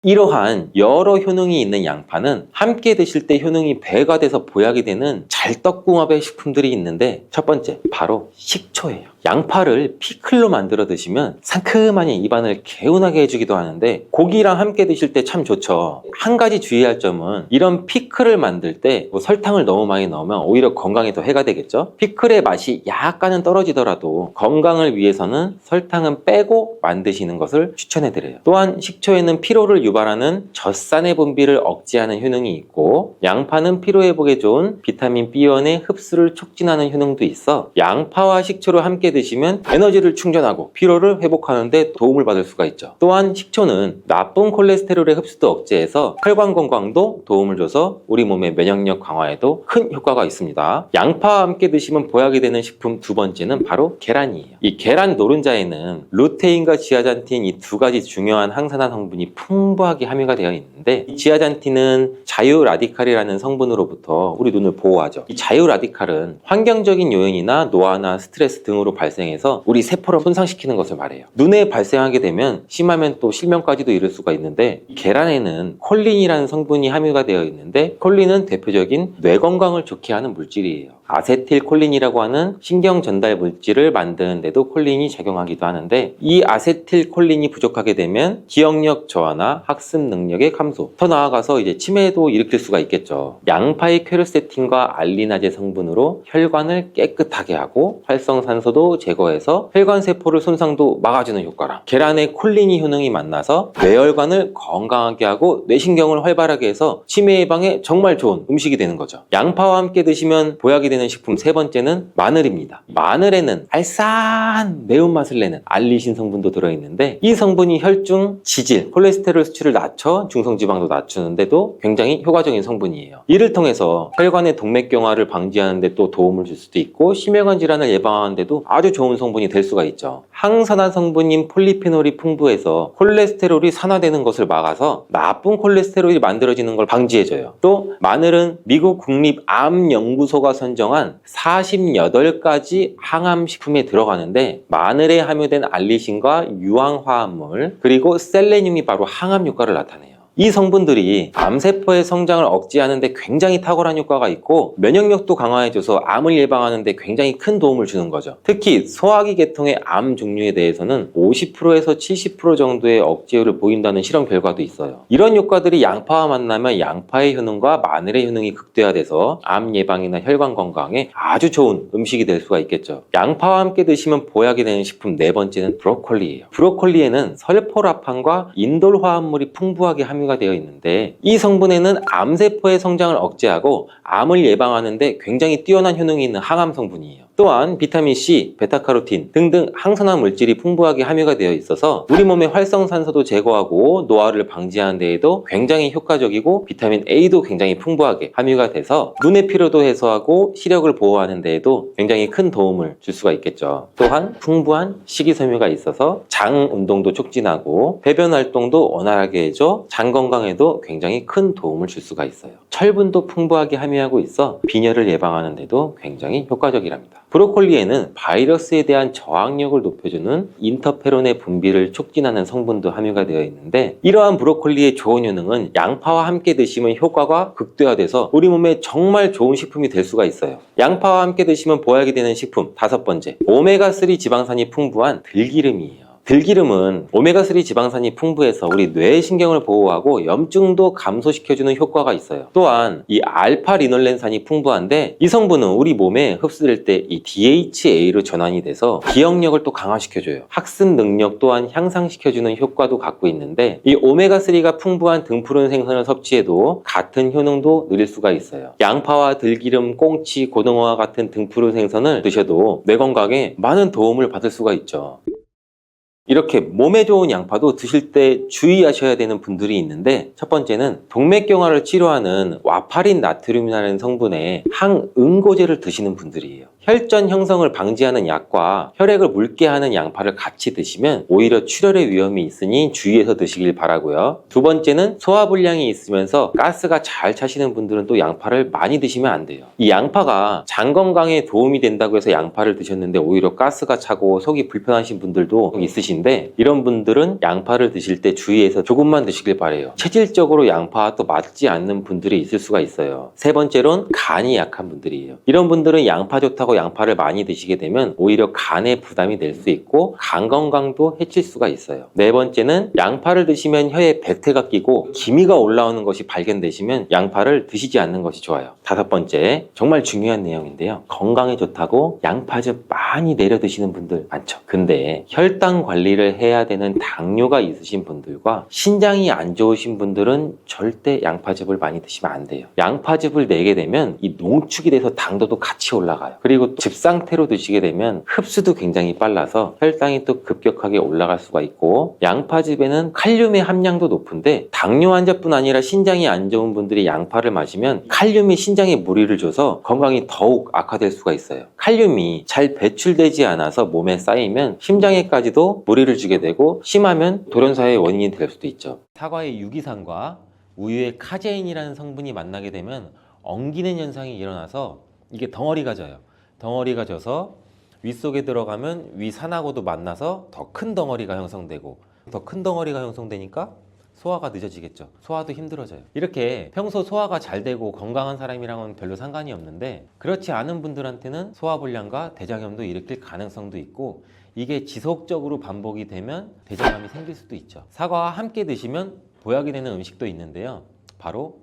이러한 여러 효능이 있는 양파는 함께 드실 때 효능이 배가 돼서 보약이 되는 잘떡궁합의 식품들이 있는데 첫 번째, 바로 식초예요. 양파를 피클로 만들어 드시면 상큼하니 입안을 개운하게 해주기도 하는데 고기랑 함께 드실 때 참 좋죠. 한 가지 주의할 점은 이런 피클을 만들 때 설탕을 너무 많이 넣으면 오히려 건강에 더 해가 되겠죠. 피클의 맛이 약간은 떨어지더라도 건강을 위해서는 설탕은 빼고 만드시는 것을 추천해 드려요. 또한 식초에는 피로를 유발하는 젖산의 분비를 억제하는 효능이 있고 양파는 피로 회복에 좋은 비타민 B1의 흡수를 촉진하는 효능도 있어 양파와 식초를 함께 드시면 에너지를 충전하고 피로를 회복하는 데 도움을 받을 수가 있죠. 또한 식초는 나쁜 콜레스테롤의 흡수도 억제해서 혈관 건강도 도움을 줘서 우리 몸의 면역력 강화에도 큰 효과가 있습니다. 양파와 함께 드시면 보약이 되는 식품 두 번째는 바로 계란이에요. 이 계란 노른자에는 루테인과 지아잔틴 이 두 가지 중요한 항산화 성분이 풍부하게 함유가 되어 있는데 이 지아잔틴은 자유라디칼이라는 성분으로부터 우리 눈을 보호하죠. 이 자유라디칼은 환경적인 요인이나 노화나 스트레스 등으로 발생해서 우리 세포를 손상시키는 것을 말해요. 눈에 발생하게 되면 심하면 또 실명까지도 이를 수가 있는데 계란에는 콜린이라는 성분이 함유가 되어 있는데 콜린은 대표적인 뇌 건강을 좋게 하는 물질이에요. 아세틸콜린이라고 하는 신경 전달 물질을 만드는 데도 콜린이 작용하기도 하는데 이 아세틸콜린이 부족하게 되면 기억력 저하나 학습 능력의 감소, 더 나아가서 이제 치매도 일으킬 수가 있겠죠. 양파의 퀘르세틴과 알리나제 성분으로 혈관을 깨끗하게 하고 활성산소도 제거해서 혈관 세포를 손상도 막아주는 효과랑 계란의 콜린이 효능이 만나서 뇌혈관을 건강하게 하고 뇌신경을 활발하게 해서 치매 예방에 정말 좋은 음식이 되는 거죠. 양파와 함께 드시면 보약이 되는 식품 세 번째는 마늘입니다. 마늘에는 알싸한 매운맛을 내는 알리신 성분도 들어있는데 이 성분이 혈중, 지질, 콜레스테롤 수치를 낮춰 중성지방도 낮추는데도 굉장히 효과적인 성분이에요. 이를 통해서 혈관의 동맥경화를 방지하는 데 또 도움을 줄 수도 있고 심혈관 질환을 예방하는 데도 아주 좋은 성분이 될 수가 있죠. 항산화 성분인 폴리페놀이 풍부해서 콜레스테롤이 산화되는 것을 막아서 나쁜 콜레스테롤이 만들어지는 걸 방지해줘요. 또 마늘은 미국 국립암연구소가 선정한 48가지 항암식품에 들어가는데 마늘에 함유된 알리신과 유황화합물 그리고 셀레늄이 바로 항암 효과를 나타내요. 이 성분들이 암세포의 성장을 억제하는 데 굉장히 탁월한 효과가 있고 면역력도 강화해줘서 암을 예방하는 데 굉장히 큰 도움을 주는 거죠. 특히 소화기 계통의 암 종류에 대해서는 50%에서 70% 정도의 억제율을 보인다는 실험 결과도 있어요. 이런 효과들이 양파와 만나면 양파의 효능과 마늘의 효능이 극대화돼서 암 예방이나 혈관 건강에 아주 좋은 음식이 될 수가 있겠죠. 양파와 함께 드시면 보약이 되는 식품 네 번째는 브로콜리예요. 브로콜리에는 설포라판과 인돌 화합물이 풍부하게 함유가 되어 있는데 이 성분에는 암세포의 성장을 억제하고 암을 예방하는 데 굉장히 뛰어난 효능이 있는 항암 성분이에요. 또한 비타민C, 베타카로틴 등등 항산화 물질이 풍부하게 함유가 되어 있어서 우리 몸의 활성산소도 제거하고 노화를 방지하는 데에도 굉장히 효과적이고 비타민 A도 굉장히 풍부하게 함유가 돼서 눈의 피로도 해소하고 시력을 보호하는 데에도 굉장히 큰 도움을 줄 수가 있겠죠. 또한 풍부한 식이섬유가 있어서 장 운동도 촉진하고 배변 활동도 원활하게 해줘 장 건강에도 굉장히 큰 도움을 줄 수가 있어요. 철분도 풍부하게 함유하고 있어 빈혈을 예방하는 데도 굉장히 효과적이랍니다. 브로콜리에는 바이러스에 대한 저항력을 높여주는 인터페론의 분비를 촉진하는 성분도 함유가 되어 있는데 이러한 브로콜리의 좋은 효능은 양파와 함께 드시면 효과가 극대화돼서 우리 몸에 정말 좋은 식품이 될 수가 있어요. 양파와 함께 드시면 보약이 되는 식품 다섯 번째, 오메가3 지방산이 풍부한 들기름이에요. 들기름은 오메가3 지방산이 풍부해서 우리 뇌의 신경을 보호하고 염증도 감소시켜주는 효과가 있어요. 또한 이 알파리놀렌산이 풍부한데 이 성분은 우리 몸에 흡수될 때 이 DHA로 전환이 돼서 기억력을 또 강화시켜줘요. 학습 능력 또한 향상시켜주는 효과도 갖고 있는데 이 오메가3가 풍부한 등푸른 생선을 섭취해도 같은 효능도 누릴 수가 있어요. 양파와 들기름, 꽁치, 고등어와 같은 등푸른 생선을 드셔도 뇌 건강에 많은 도움을 받을 수가 있죠. 이렇게 몸에 좋은 양파도 드실 때 주의하셔야 되는 분들이 있는데 첫 번째는 동맥경화를 치료하는 와파린 나트륨이라는 성분의 항응고제를 드시는 분들이에요. 혈전 형성을 방지하는 약과 혈액을 묽게 하는 양파를 같이 드시면 오히려 출혈의 위험이 있으니 주의해서 드시길 바라고요. 두 번째는 소화불량이 있으면서 가스가 잘 차시는 분들은 또 양파를 많이 드시면 안 돼요. 이 양파가 장 건강에 도움이 된다고 해서 양파를 드셨는데 오히려 가스가 차고 속이 불편하신 분들도 있으신데 이런 분들은 양파를 드실 때 주의해서 조금만 드시길 바래요. 체질적으로 양파와 또 맞지 않는 분들이 있을 수가 있어요. 세 번째로는 간이 약한 분들이에요. 이런 분들은 양파 좋다고 양파를 많이 드시게 되면 오히려 간에 부담이 될 수 있고 간 건강도 해칠 수가 있어요. 네 번째는 양파를 드시면 혀에 배태가 끼고 기미가 올라오는 것이 발견되시면 양파를 드시지 않는 것이 좋아요. 다섯 번째, 정말 중요한 내용인데요. 건강에 좋다고 양파즙 많이 내려 드시는 분들 많죠. 근데 혈당 관리를 해야 되는 당뇨가 있으신 분들과 신장이 안 좋으신 분들은 절대 양파즙을 많이 드시면 안 돼요. 양파즙을 내게 되면 이 농축이 돼서 당도도 같이 올라가요. 그리고 또 즙 상태로 드시게 되면 흡수도 굉장히 빨라서 혈당이 또 급격하게 올라갈 수가 있고 양파즙에는 칼륨의 함량도 높은데 당뇨 환자뿐 아니라 신장이 안 좋은 분들이 양파를 마시면 칼륨이 신장에 무리를 줘서 건강이 더욱 악화될 수가 있어요. 칼륨이 잘 배출되지 않아서 몸에 쌓이면 심장에까지도 무리를 주게 되고 심하면 돌연사의 원인이 될 수도 있죠. 사과의 유기산과 우유의 카제인이라는 성분이 만나게 되면 엉기는 현상이 일어나서 이게 덩어리가 져요. 덩어리가 져서 윗속에 들어가면 위산하고도 만나서 더 큰 덩어리가 형성되고 더 큰 덩어리가 형성되니까 소화가 늦어지겠죠. 소화도 힘들어져요. 이렇게 평소 소화가 잘 되고 건강한 사람이랑은 별로 상관이 없는데 그렇지 않은 분들한테는 소화불량과 대장염도 일으킬 가능성도 있고 이게 지속적으로 반복이 되면 대장암이 생길 수도 있죠. 사과와 함께 드시면 보약이 되는 음식도 있는데요. 바로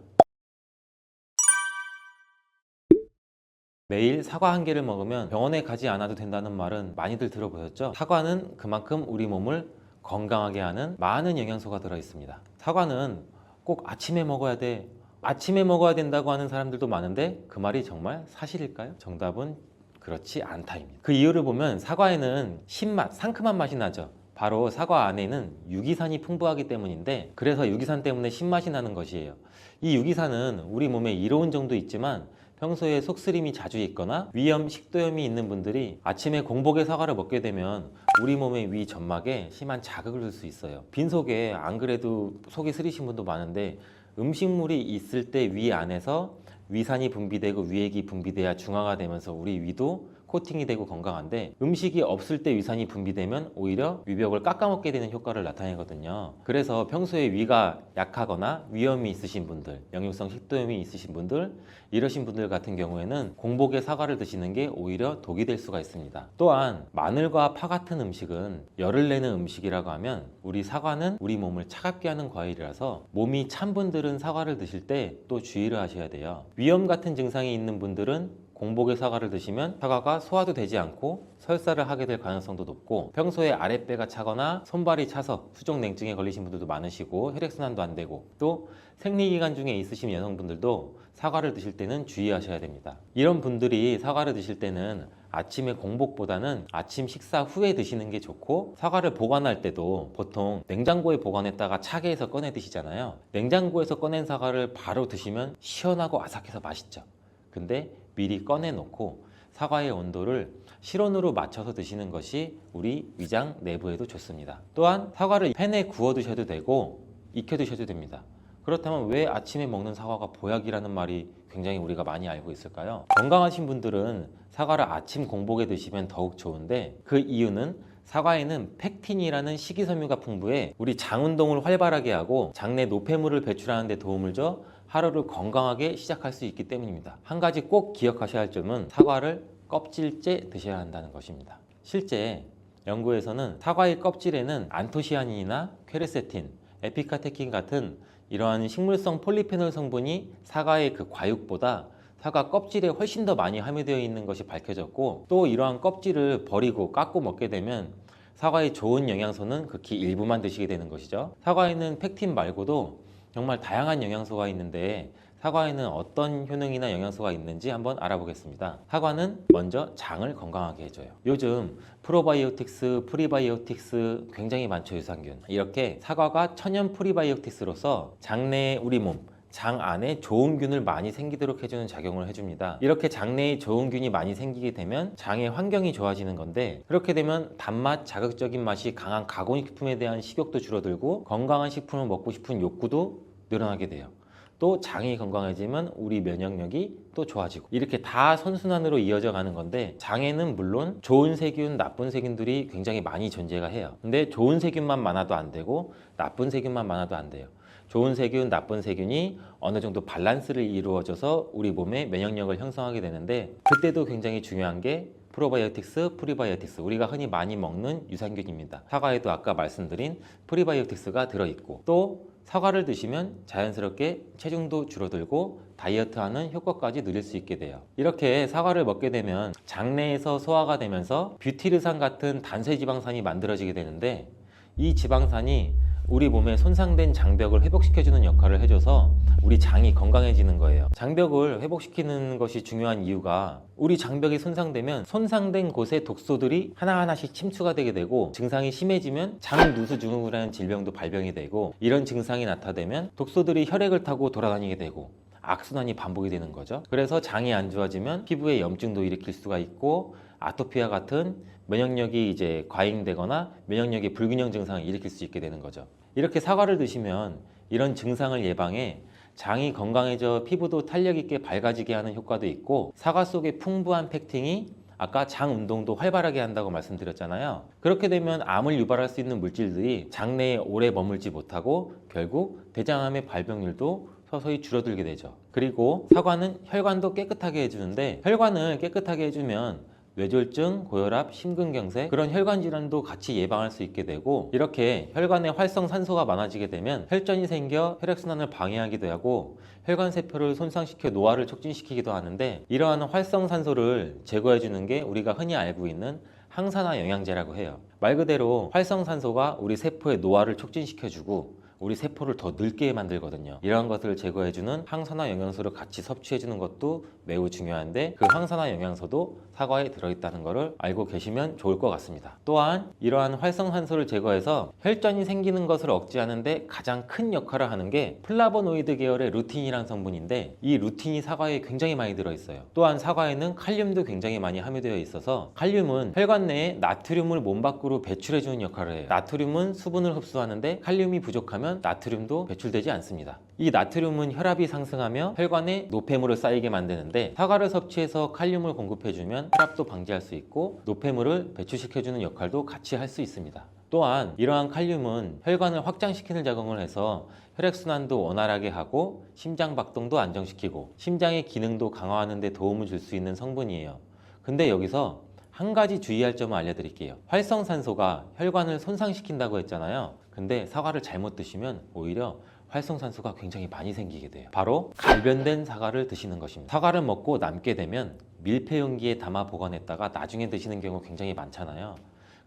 매일 사과 한 개를 먹으면 병원에 가지 않아도 된다는 말은 많이들 들어보셨죠? 사과는 그만큼 우리 몸을 건강하게 하는 많은 영양소가 들어있습니다. 사과는 꼭 아침에 먹어야 돼. 아침에 먹어야 된다고 하는 사람들도 많은데 그 말이 정말 사실일까요? 정답은 그렇지 않다입니다. 그 이유를 보면 사과에는 신맛, 상큼한 맛이 나죠. 바로 사과 안에는 유기산이 풍부하기 때문인데, 그래서 유기산 때문에 신맛이 나는 것이에요. 이 유기산은 우리 몸에 이로운 정도 있지만 평소에 속쓰림이 자주 있거나 위염, 식도염이 있는 분들이 아침에 공복에 사과를 먹게 되면 우리 몸의 위 점막에 심한 자극을 줄 수 있어요. 빈속에 안 그래도 속이 쓰리신 분도 많은데, 음식물이 있을 때 위 안에서 위산이 분비되고 위액이 분비돼야 중화가 되면서 우리 위도 코팅이 되고 건강한데, 음식이 없을 때 위산이 분비되면 오히려 위벽을 깎아먹게 되는 효과를 나타내거든요. 그래서 평소에 위가 약하거나 위염이 있으신 분들, 역류성 식도염이 있으신 분들, 이러신 분들 같은 경우에는 공복에 사과를 드시는 게 오히려 독이 될 수가 있습니다. 또한 마늘과 파 같은 음식은 열을 내는 음식이라고 하면, 우리 사과는 우리 몸을 차갑게 하는 과일이라서 몸이 찬 분들은 사과를 드실 때 또 주의를 하셔야 돼요. 위염 같은 증상이 있는 분들은 공복에 사과를 드시면 사과가 소화도 되지 않고 설사를 하게 될 가능성도 높고, 평소에 아랫배가 차거나 손발이 차서 수족냉증에 걸리신 분들도 많으시고 혈액순환도 안 되고, 또 생리기간 중에 있으신 여성분들도 사과를 드실 때는 주의하셔야 됩니다. 이런 분들이 사과를 드실 때는 아침에 공복보다는 아침 식사 후에 드시는 게 좋고, 사과를 보관할 때도 보통 냉장고에 보관했다가 차게 해서 꺼내 드시잖아요. 냉장고에서 꺼낸 사과를 바로 드시면 시원하고 아삭해서 맛있죠. 근데 미리 꺼내놓고 사과의 온도를 실온으로 맞춰서 드시는 것이 우리 위장 내부에도 좋습니다. 또한 사과를 팬에 구워 드셔도 되고 익혀 드셔도 됩니다. 그렇다면 왜 아침에 먹는 사과가 보약이라는 말이 굉장히 우리가 많이 알고 있을까요? 건강하신 분들은 사과를 아침 공복에 드시면 더욱 좋은데, 그 이유는 사과에는 펙틴이라는 식이섬유가 풍부해 우리 장 운동을 활발하게 하고 장내 노폐물을 배출하는 데 도움을 줘 하루를 건강하게 시작할 수 있기 때문입니다. 한 가지 꼭 기억하셔야 할 점은 사과를 껍질째 드셔야 한다는 것입니다. 실제 연구에서는 사과의 껍질에는 안토시아닌이나 퀘르세틴, 에피카테킨 같은 이러한 식물성 폴리페놀 성분이 사과의 그 과육보다 사과 껍질에 훨씬 더 많이 함유되어 있는 것이 밝혀졌고, 또 이러한 껍질을 버리고 깎고 먹게 되면 사과의 좋은 영양소는 극히 일부만 드시게 되는 것이죠. 사과에는 펙틴 말고도 정말 다양한 영양소가 있는데, 사과에는 어떤 효능이나 영양소가 있는지 한번 알아보겠습니다. 사과는 먼저 장을 건강하게 해줘요. 요즘 프로바이오틱스, 프리바이오틱스 굉장히 많죠, 유산균. 이렇게 사과가 천연 프리바이오틱스로서 장내에 우리 몸, 장 안에 좋은 균을 많이 생기도록 해주는 작용을 해줍니다. 이렇게 장내에 좋은 균이 많이 생기게 되면 장의 환경이 좋아지는 건데, 그렇게 되면 단맛, 자극적인 맛이 강한 가공식품에 대한 식욕도 줄어들고 건강한 식품을 먹고 싶은 욕구도 늘어나게 돼요. 또 장이 건강해지면 우리 면역력이 또 좋아지고, 이렇게 다 선순환으로 이어져 가는 건데, 장에는 물론 좋은 세균, 나쁜 세균들이 굉장히 많이 존재가 해요. 근데 좋은 세균만 많아도 안 되고 나쁜 세균만 많아도 안 돼요. 좋은 세균, 나쁜 세균이 어느 정도 밸런스를 이루어져서 우리 몸의 면역력을 형성하게 되는데, 그때도 굉장히 중요한 게 프로바이오틱스, 프리바이오틱스, 우리가 흔히 많이 먹는 유산균입니다. 사과에도 아까 말씀드린 프리바이오틱스가 들어있고, 또 사과를 드시면 자연스럽게 체중도 줄어들고 다이어트하는 효과까지 누릴 수 있게 돼요. 이렇게 사과를 먹게 되면 장내에서 소화가 되면서 뷰티르산 같은 단쇄지방산이 만들어지게 되는데, 이 지방산이 우리 몸에 손상된 장벽을 회복시켜주는 역할을 해줘서 우리 장이 건강해지는 거예요. 장벽을 회복시키는 것이 중요한 이유가, 우리 장벽이 손상되면 손상된 곳에 독소들이 하나하나씩 침투가 되게 되고, 증상이 심해지면 장누수증후군이라는 질병도 발병이 되고, 이런 증상이 나타나면 독소들이 혈액을 타고 돌아다니게 되고 악순환이 반복이 되는 거죠. 그래서 장이 안 좋아지면 피부에 염증도 일으킬 수가 있고, 아토피와 같은 면역력이 이제 과잉되거나 면역력의 불균형 증상을 일으킬 수 있게 되는 거죠. 이렇게 사과를 드시면 이런 증상을 예방해 장이 건강해져 피부도 탄력 있게 밝아지게 하는 효과도 있고, 사과 속의 풍부한 펙틴이 아까 장 운동도 활발하게 한다고 말씀드렸잖아요. 그렇게 되면 암을 유발할 수 있는 물질들이 장내에 오래 머물지 못하고 결국 대장암의 발병률도 서서히 줄어들게 되죠. 그리고 사과는 혈관도 깨끗하게 해주는데, 혈관을 깨끗하게 해주면 뇌졸중, 고혈압, 심근경색, 그런 혈관 질환도 같이 예방할 수 있게 되고, 이렇게 혈관에 활성산소가 많아지게 되면 혈전이 생겨 혈액순환을 방해하기도 하고 혈관세포를 손상시켜 노화를 촉진시키기도 하는데, 이러한 활성산소를 제거해주는 게 우리가 흔히 알고 있는 항산화 영양제라고 해요. 말 그대로 활성산소가 우리 세포의 노화를 촉진시켜주고 우리 세포를 더 늙게 만들거든요. 이러한 것들을 제거해주는 항산화 영양소를 같이 섭취해주는 것도 매우 중요한데 그 항산화 영양소도 사과에 들어있다는 것을 알고 계시면 좋을 것 같습니다. 또한 이러한 활성산소를 제거해서 혈전이 생기는 것을 억제하는데 가장 큰 역할을 하는 게 플라보노이드 계열의 루틴이라는 성분인데 이 루틴이 사과에 굉장히 많이 들어있어요. 또한 사과에는 칼륨도 굉장히 많이 함유되어 있어서 칼륨은 혈관 내에 나트륨을 몸 밖으로 배출해주는 역할을 해요. 나트륨은 수분을 흡수하는데 칼륨이 부족하면 나트륨도 배출되지 않습니다. 이 나트륨은 혈압이 상승하며 혈관에 노폐물을 쌓이게 만드는데 사과를 섭취해서 칼륨을 공급해주면 혈압도 방지할 수 있고 노폐물을 배출시켜주는 역할도 같이 할 수 있습니다. 또한 이러한 칼륨은 혈관을 확장시키는 작용을 해서 혈액순환도 원활하게 하고 심장 박동도 안정시키고 심장의 기능도 강화하는 데 도움을 줄 수 있는 성분이에요. 근데 여기서 한 가지 주의할 점을 알려드릴게요. 활성산소가 혈관을 손상시킨다고 했잖아요. 근데 사과를 잘못 드시면 오히려 활성산소가 굉장히 많이 생기게 돼요. 바로 갈변된 사과를 드시는 것입니다. 사과를 먹고 남게 되면 밀폐 용기에 담아 보관했다가 나중에 드시는 경우 굉장히 많잖아요.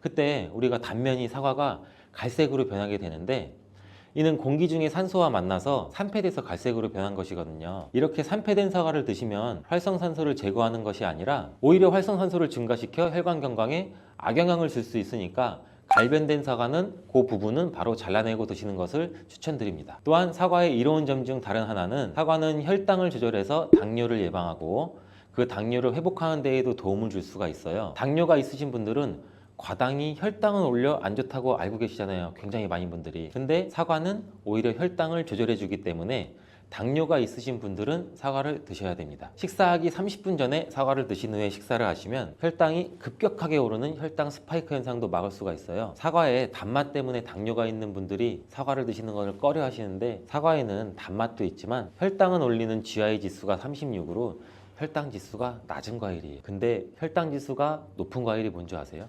그때 우리가 단면이 사과가 갈색으로 변하게 되는데 이는 공기 중에 산소와 만나서 산패돼서 갈색으로 변한 것이거든요. 이렇게 산패된 사과를 드시면 활성산소를 제거하는 것이 아니라 오히려 활성산소를 증가시켜 혈관 건강에 악영향을 줄 수 있으니까 갈변된 사과는 그 부분은 바로 잘라내고 드시는 것을 추천드립니다. 또한 사과의 이로운 점 중 다른 하나는 사과는 혈당을 조절해서 당뇨를 예방하고 그 당뇨를 회복하는 데에도 도움을 줄 수가 있어요. 당뇨가 있으신 분들은 과당이 혈당을 올려 안 좋다고 알고 계시잖아요. 굉장히 많은 분들이. 근데 사과는 오히려 혈당을 조절해 주기 때문에 당뇨가 있으신 분들은 사과를 드셔야 됩니다. 식사하기 30분 전에 사과를 드신 후에 식사를 하시면 혈당이 급격하게 오르는 혈당 스파이크 현상도 막을 수가 있어요. 사과에 단맛 때문에 당뇨가 있는 분들이 사과를 드시는 것을 꺼려 하시는데 사과에는 단맛도 있지만 혈당은 올리는 GI 지수가 36으로 혈당 지수가 낮은 과일이에요. 근데 혈당 지수가 높은 과일이 뭔지 아세요?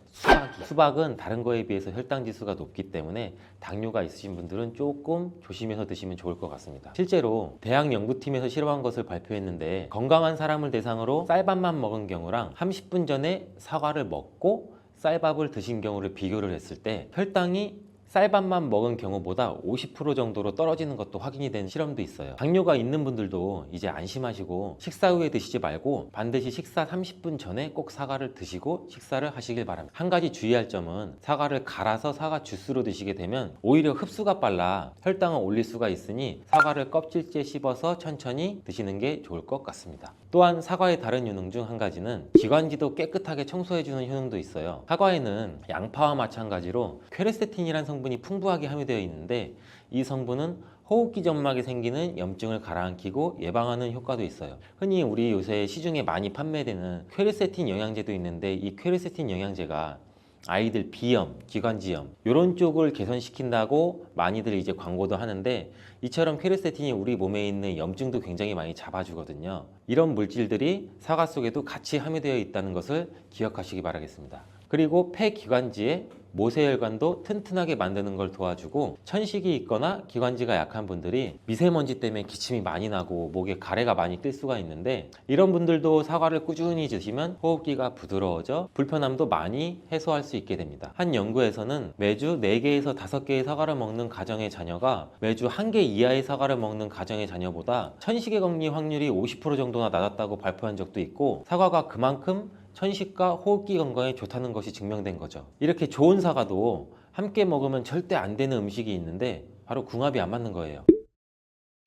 수박은 다른 거에 비해서 혈당 지수가 높기 때문에 당뇨가 있으신 분들은 조금 조심해서 드시면 좋을 것 같습니다. 실제로 대학 연구팀에서 실험한 것을 발표했는데 건강한 사람을 대상으로 쌀밥만 먹은 경우랑 30분 전에 사과를 먹고 쌀밥을 드신 경우를 비교를 했을 때 혈당이 쌀밥만 먹은 경우보다 50% 정도로 떨어지는 것도 확인이 된 실험도 있어요. 당뇨가 있는 분들도 이제 안심하시고 식사 후에 드시지 말고 반드시 식사 30분 전에 꼭 사과를 드시고 식사를 하시길 바랍니다. 한 가지 주의할 점은 사과를 갈아서 사과 주스로 드시게 되면 오히려 흡수가 빨라 혈당을 올릴 수가 있으니 사과를 껍질째 씹어서 천천히 드시는 게 좋을 것 같습니다. 또한 사과의 다른 효능 중 한 가지는 기관지도 깨끗하게 청소해주는 효능도 있어요. 사과에는 양파와 마찬가지로 퀘르세틴이라는 성분이 풍부하게 함유되어 있는데 이 성분은 호흡기 점막에 생기는 염증을 가라앉히고 예방하는 효과도 있어요. 흔히 우리 요새 시중에 많이 판매되는 퀘르세틴 영양제도 있는데 이 퀘르세틴 영양제가 아이들 비염, 기관지염 이런 쪽을 개선시킨다고 많이들 이제 광고도 하는데 이처럼 퀘르세틴이 우리 몸에 있는 염증도 굉장히 많이 잡아주거든요. 이런 물질들이 사과 속에도 같이 함유되어 있다는 것을 기억하시기 바라겠습니다. 그리고 폐기관지에 모세혈관도 튼튼하게 만드는 걸 도와주고 천식이 있거나 기관지가 약한 분들이 미세먼지 때문에 기침이 많이 나고 목에 가래가 많이 낄 수가 있는데 이런 분들도 사과를 꾸준히 드시면 호흡기가 부드러워져 불편함도 많이 해소할 수 있게 됩니다. 한 연구에서는 매주 4개에서 5개의 사과를 먹는 가정의 자녀가 매주 1개 이하의 사과를 먹는 가정의 자녀보다 천식의 격리 확률이 50% 정도나 낮았다고 발표한 적도 있고 사과가 그만큼 천식과 호흡기 건강에 좋다는 것이 증명된 거죠. 이렇게 좋은 사과도 함께 먹으면 절대 안 되는 음식이 있는데 바로 궁합이 안 맞는 거예요.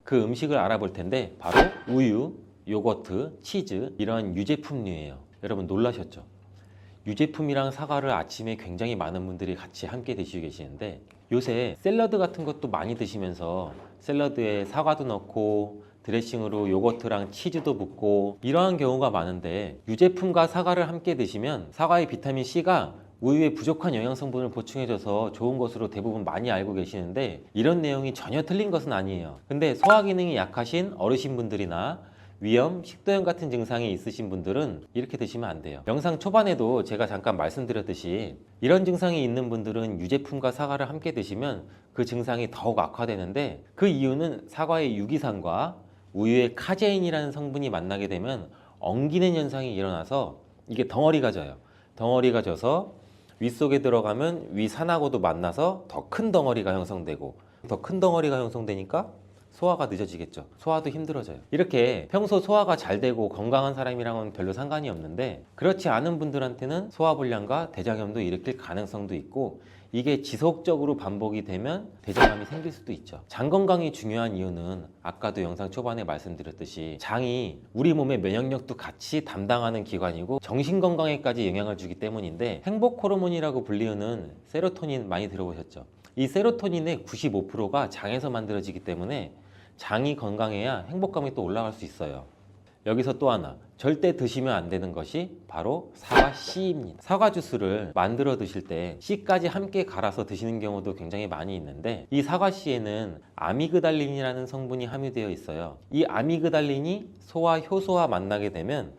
그 음식을 알아볼 텐데 바로 우유, 요거트, 치즈 이런 유제품류예요. 여러분 놀라셨죠? 유제품이랑 사과를 아침에 굉장히 많은 분들이 같이 함께 드시고 계시는데 요새 샐러드 같은 것도 많이 드시면서 샐러드에 사과도 넣고 드레싱으로 요거트랑 치즈도 붓고 이러한 경우가 많은데 유제품과 사과를 함께 드시면 사과의 비타민C가 우유에 부족한 영양성분을 보충해줘서 좋은 것으로 대부분 많이 알고 계시는데 이런 내용이 전혀 틀린 것은 아니에요. 근데 소화기능이 약하신 어르신분들이나 위염, 식도염 같은 증상이 있으신 분들은 이렇게 드시면 안 돼요. 영상 초반에도 제가 잠깐 말씀드렸듯이 이런 증상이 있는 분들은 유제품과 사과를 함께 드시면 그 증상이 더욱 악화되는데 그 이유는 사과의 유기산과 우유의 카제인이라는 성분이 만나게 되면 엉기는 현상이 일어나서 이게 덩어리가 져요. 덩어리가 져서 위 속에 들어가면 위 산하고도 만나서 더 큰 덩어리가 형성되고 더 큰 덩어리가 형성되니까 소화가 늦어지겠죠. 소화도 힘들어져요. 이렇게 평소 소화가 잘 되고 건강한 사람이랑은 별로 상관이 없는데 그렇지 않은 분들한테는 소화불량과 대장염도 일으킬 가능성도 있고 이게 지속적으로 반복이 되면 대장암이 생길 수도 있죠. 장 건강이 중요한 이유는 아까도 영상 초반에 말씀드렸듯이 장이 우리 몸의 면역력도 같이 담당하는 기관이고 정신 건강에까지 영향을 주기 때문인데 행복 호르몬이라고 불리우는 세로토닌 많이 들어보셨죠? 이 세로토닌의 95%가 장에서 만들어지기 때문에 장이 건강해야 행복감이 또 올라갈 수 있어요. 여기서 또 하나, 절대 드시면 안 되는 것이 바로 사과 씨입니다. 사과 주스를 만들어 드실 때 씨까지 함께 갈아서 드시는 경우도 굉장히 많이 있는데 이 사과 씨에는 아미그달린이라는 성분이 함유되어 있어요. 이 아미그달린이 소와 효소와 만나게 되면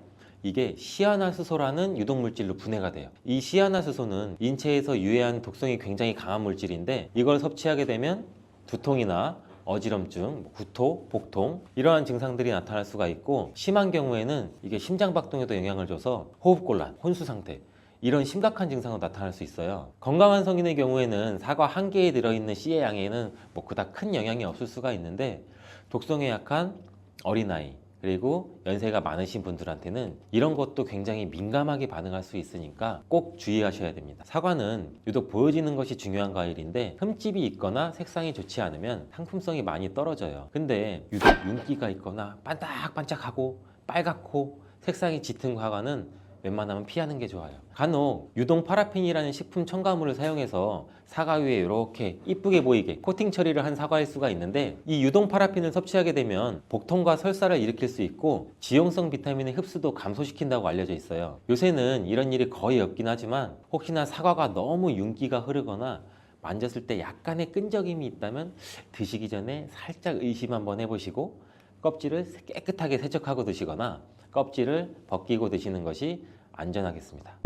이게 시아나수소라는 유독물질로 분해가 돼요. 이 시아나수소는 인체에서 유해한 독성이 굉장히 강한 물질인데 이걸 섭취하게 되면 두통이나 어지럼증, 구토, 복통 이러한 증상들이 나타날 수가 있고 심한 경우에는 이게 심장박동에도 영향을 줘서 호흡곤란, 혼수상태 이런 심각한 증상으로 나타날 수 있어요. 건강한 성인의 경우에는 사과 한 개에 들어있는 씨의 양에는 뭐 그닥 큰 영향이 없을 수가 있는데 독성에 약한 어린아이 그리고 연세가 많으신 분들한테는 이런 것도 굉장히 민감하게 반응할 수 있으니까 꼭 주의하셔야 됩니다. 사과는 유독 보여지는 것이 중요한 과일인데 흠집이 있거나 색상이 좋지 않으면 상품성이 많이 떨어져요. 근데 유독 윤기가 있거나 반짝반짝하고 빨갛고 색상이 짙은 사과는 웬만하면 피하는 게 좋아요. 간혹 유동 파라핀이라는 식품 첨가물을 사용해서 사과 위에 이렇게 이쁘게 보이게 코팅 처리를 한 사과일 수가 있는데 이 유동 파라핀을 섭취하게 되면 복통과 설사를 일으킬 수 있고 지용성 비타민의 흡수도 감소시킨다고 알려져 있어요. 요새는 이런 일이 거의 없긴 하지만 혹시나 사과가 너무 윤기가 흐르거나 만졌을 때 약간의 끈적임이 있다면 드시기 전에 살짝 의심 한번 해보시고 껍질을 깨끗하게 세척하고 드시거나 껍질을 벗기고 드시는 것이 안전하겠습니다.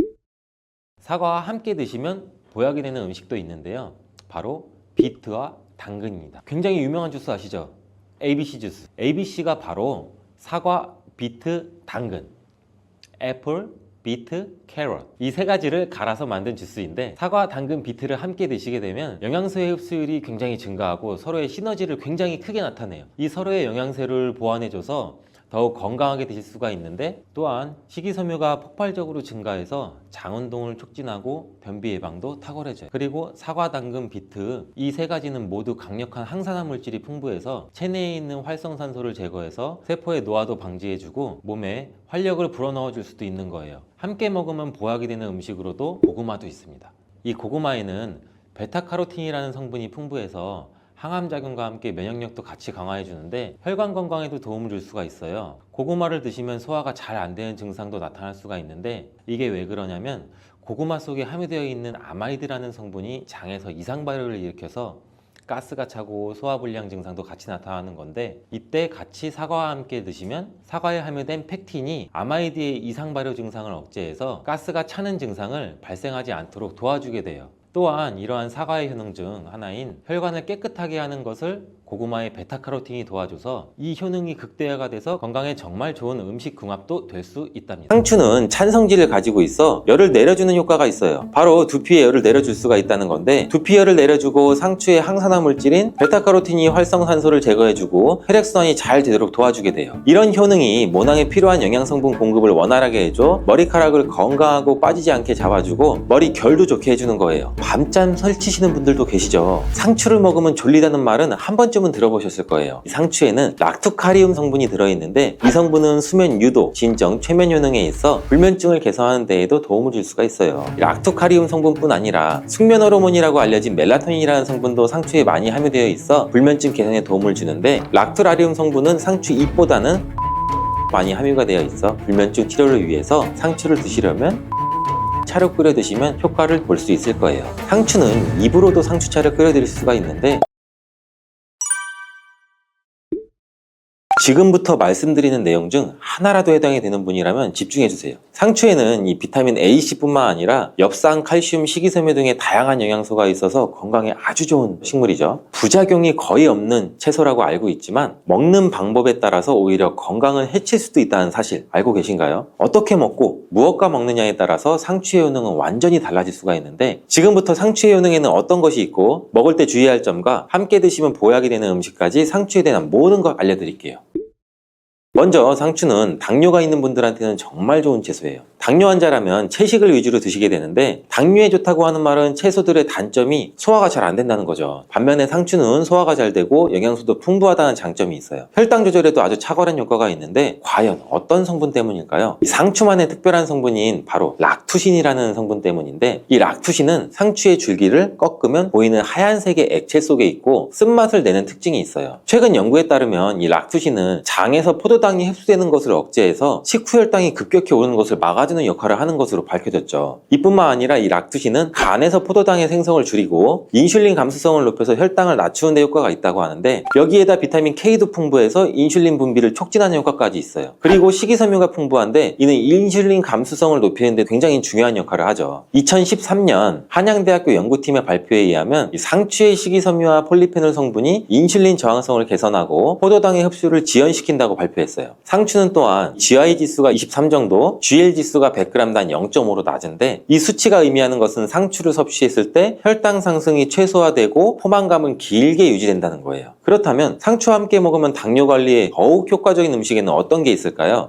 사과와 함께 드시면 보약이 되는 음식도 있는데요. 바로 비트와 당근입니다. 굉장히 유명한 주스 아시죠? ABC 주스. ABC가 바로 사과, 비트, 당근. 애플, 비트, 캐럿 이 세 가지를 갈아서 만든 주스인데 사과, 당근, 비트를 함께 드시게 되면 영양소의 흡수율이 굉장히 증가하고 서로의 시너지를 굉장히 크게 나타내요. 이 서로의 영양소를 보완해줘서 더욱 건강하게 드실 수가 있는데 또한 식이섬유가 폭발적으로 증가해서 장운동을 촉진하고 변비 예방도 탁월해져요. 그리고 사과, 당근, 비트 이 세 가지는 모두 강력한 항산화 물질이 풍부해서 체내에 있는 활성산소를 제거해서 세포의 노화도 방지해주고 몸에 활력을 불어넣어 줄 수도 있는 거예요. 함께 먹으면 보약이 되는 음식으로도 고구마도 있습니다. 이 고구마에는 베타카로틴이라는 성분이 풍부해서 항암작용과 함께 면역력도 같이 강화해 주는데 혈관 건강에도 도움을 줄 수가 있어요. 고구마를 드시면 소화가 잘 안 되는 증상도 나타날 수가 있는데 이게 왜 그러냐면 고구마 속에 함유되어 있는 아마이드라는 성분이 장에서 이상 발효를 일으켜서 가스가 차고 소화불량 증상도 같이 나타나는 건데 이때 같이 사과와 함께 드시면 사과에 함유된 펙틴이 아마이드의 이상 발효 증상을 억제해서 가스가 차는 증상을 발생하지 않도록 도와주게 돼요. 또한 이러한 사과의 효능 중 하나인 혈관을 깨끗하게 하는 것을 고구마의 베타카로틴이 도와줘서 이 효능이 극대화가 돼서 건강에 정말 좋은 음식 궁합도 될 수 있답니다. 상추는 찬성질을 가지고 있어 열을 내려주는 효과가 있어요. 바로 두피에 열을 내려줄 수가 있다는 건데 두피 열을 내려주고 상추의 항산화 물질인 베타카로틴이 활성산소를 제거해주고 혈액순환이 잘 되도록 도와주게 돼요. 이런 효능이 모낭에 필요한 영양성분 공급을 원활하게 해줘 머리카락을 건강하고 빠지지 않게 잡아주고 머리 결도 좋게 해주는 거예요. 밤잠 설치시는 분들도 계시죠. 상추를 먹으면 졸리다는 말은 한 번쯤은 들어보셨을 거예요. 이 상추에는 락토카리움 성분이 들어있는데 이 성분은 수면 유도, 진정, 최면 효능에 있어 불면증을 개선하는 데에도 도움을 줄 수가 있어요. 락토카리움 성분뿐 아니라 숙면 호르몬이라고 알려진 멜라토닌이라는 성분도 상추에 많이 함유되어 있어 불면증 개선에 도움을 주는데 락토라리움 성분은 상추 잎보다는 많이 함유가 되어 있어 불면증 치료를 위해서 상추를 드시려면 차로 끓여 드시면 효과를 볼 수 있을 거예요. 상추는 입으로도 상추차를 끓여 드릴 수가 있는데 지금부터 말씀드리는 내용 중 하나라도 해당이 되는 분이라면 집중해주세요. 상추에는 이 비타민 A씨뿐만 아니라 엽산, 칼슘, 식이섬유 등의 다양한 영양소가 있어서 건강에 아주 좋은 식물이죠. 부작용이 거의 없는 채소라고 알고 있지만 먹는 방법에 따라서 오히려 건강을 해칠 수도 있다는 사실 알고 계신가요? 어떻게 먹고 무엇과 먹느냐에 따라서 상추의 효능은 완전히 달라질 수가 있는데 지금부터 상추의 효능에는 어떤 것이 있고 먹을 때 주의할 점과 함께 드시면 보약이 되는 음식까지 상추에 대한 모든 걸 알려드릴게요. 먼저 상추는 당뇨가 있는 분들한테는 정말 좋은 채소예요. 당뇨 환자라면 채식을 위주로 드시게 되는데 당뇨에 좋다고 하는 말은 채소들의 단점이 소화가 잘 안 된다는 거죠. 반면에 상추는 소화가 잘 되고 영양소도 풍부하다는 장점이 있어요. 혈당 조절에도 아주 탁월한 효과가 있는데 과연 어떤 성분 때문일까요? 이 상추만의 특별한 성분인 바로 락투신이라는 성분 때문인데 이 락투신은 상추의 줄기를 꺾으면 보이는 하얀색의 액체 속에 있고 쓴맛을 내는 특징이 있어요. 최근 연구에 따르면 이 락투신은 장에서 포도당이 흡수되는 것을 억제해서 식후 혈당이 급격히 오르는 것을 막아주는 역할을 하는 것으로 밝혀졌죠. 이뿐만 아니라 이 락투신은 간에서 포도당의 생성을 줄이고 인슐린 감수성을 높여서 혈당을 낮추는 데 효과가 있다고 하는데 여기에다 비타민 K도 풍부해서 인슐린 분비를 촉진하는 효과까지 있어요. 그리고 식이섬유가 풍부한데 이는 인슐린 감수성을 높이는 데 굉장히 중요한 역할을 하죠. 2013년 한양대학교 연구팀의 발표에 의하면 이 상추의 식이섬유와 폴리페놀 성분이 인슐린 저항성을 개선하고 포도당의 흡수를 지연시킨다고 발표했어요. 상추는 또한 GI 지수가 23 정도, GL 지수가 100g당 0.5로 낮은데 이 수치가 의미하는 것은 상추를 섭취했을 때 혈당 상승이 최소화되고 포만감은 길게 유지된다는 거예요. 그렇다면 상추와 함께 먹으면 당뇨 관리에 더욱 효과적인 음식에는 어떤 게 있을까요?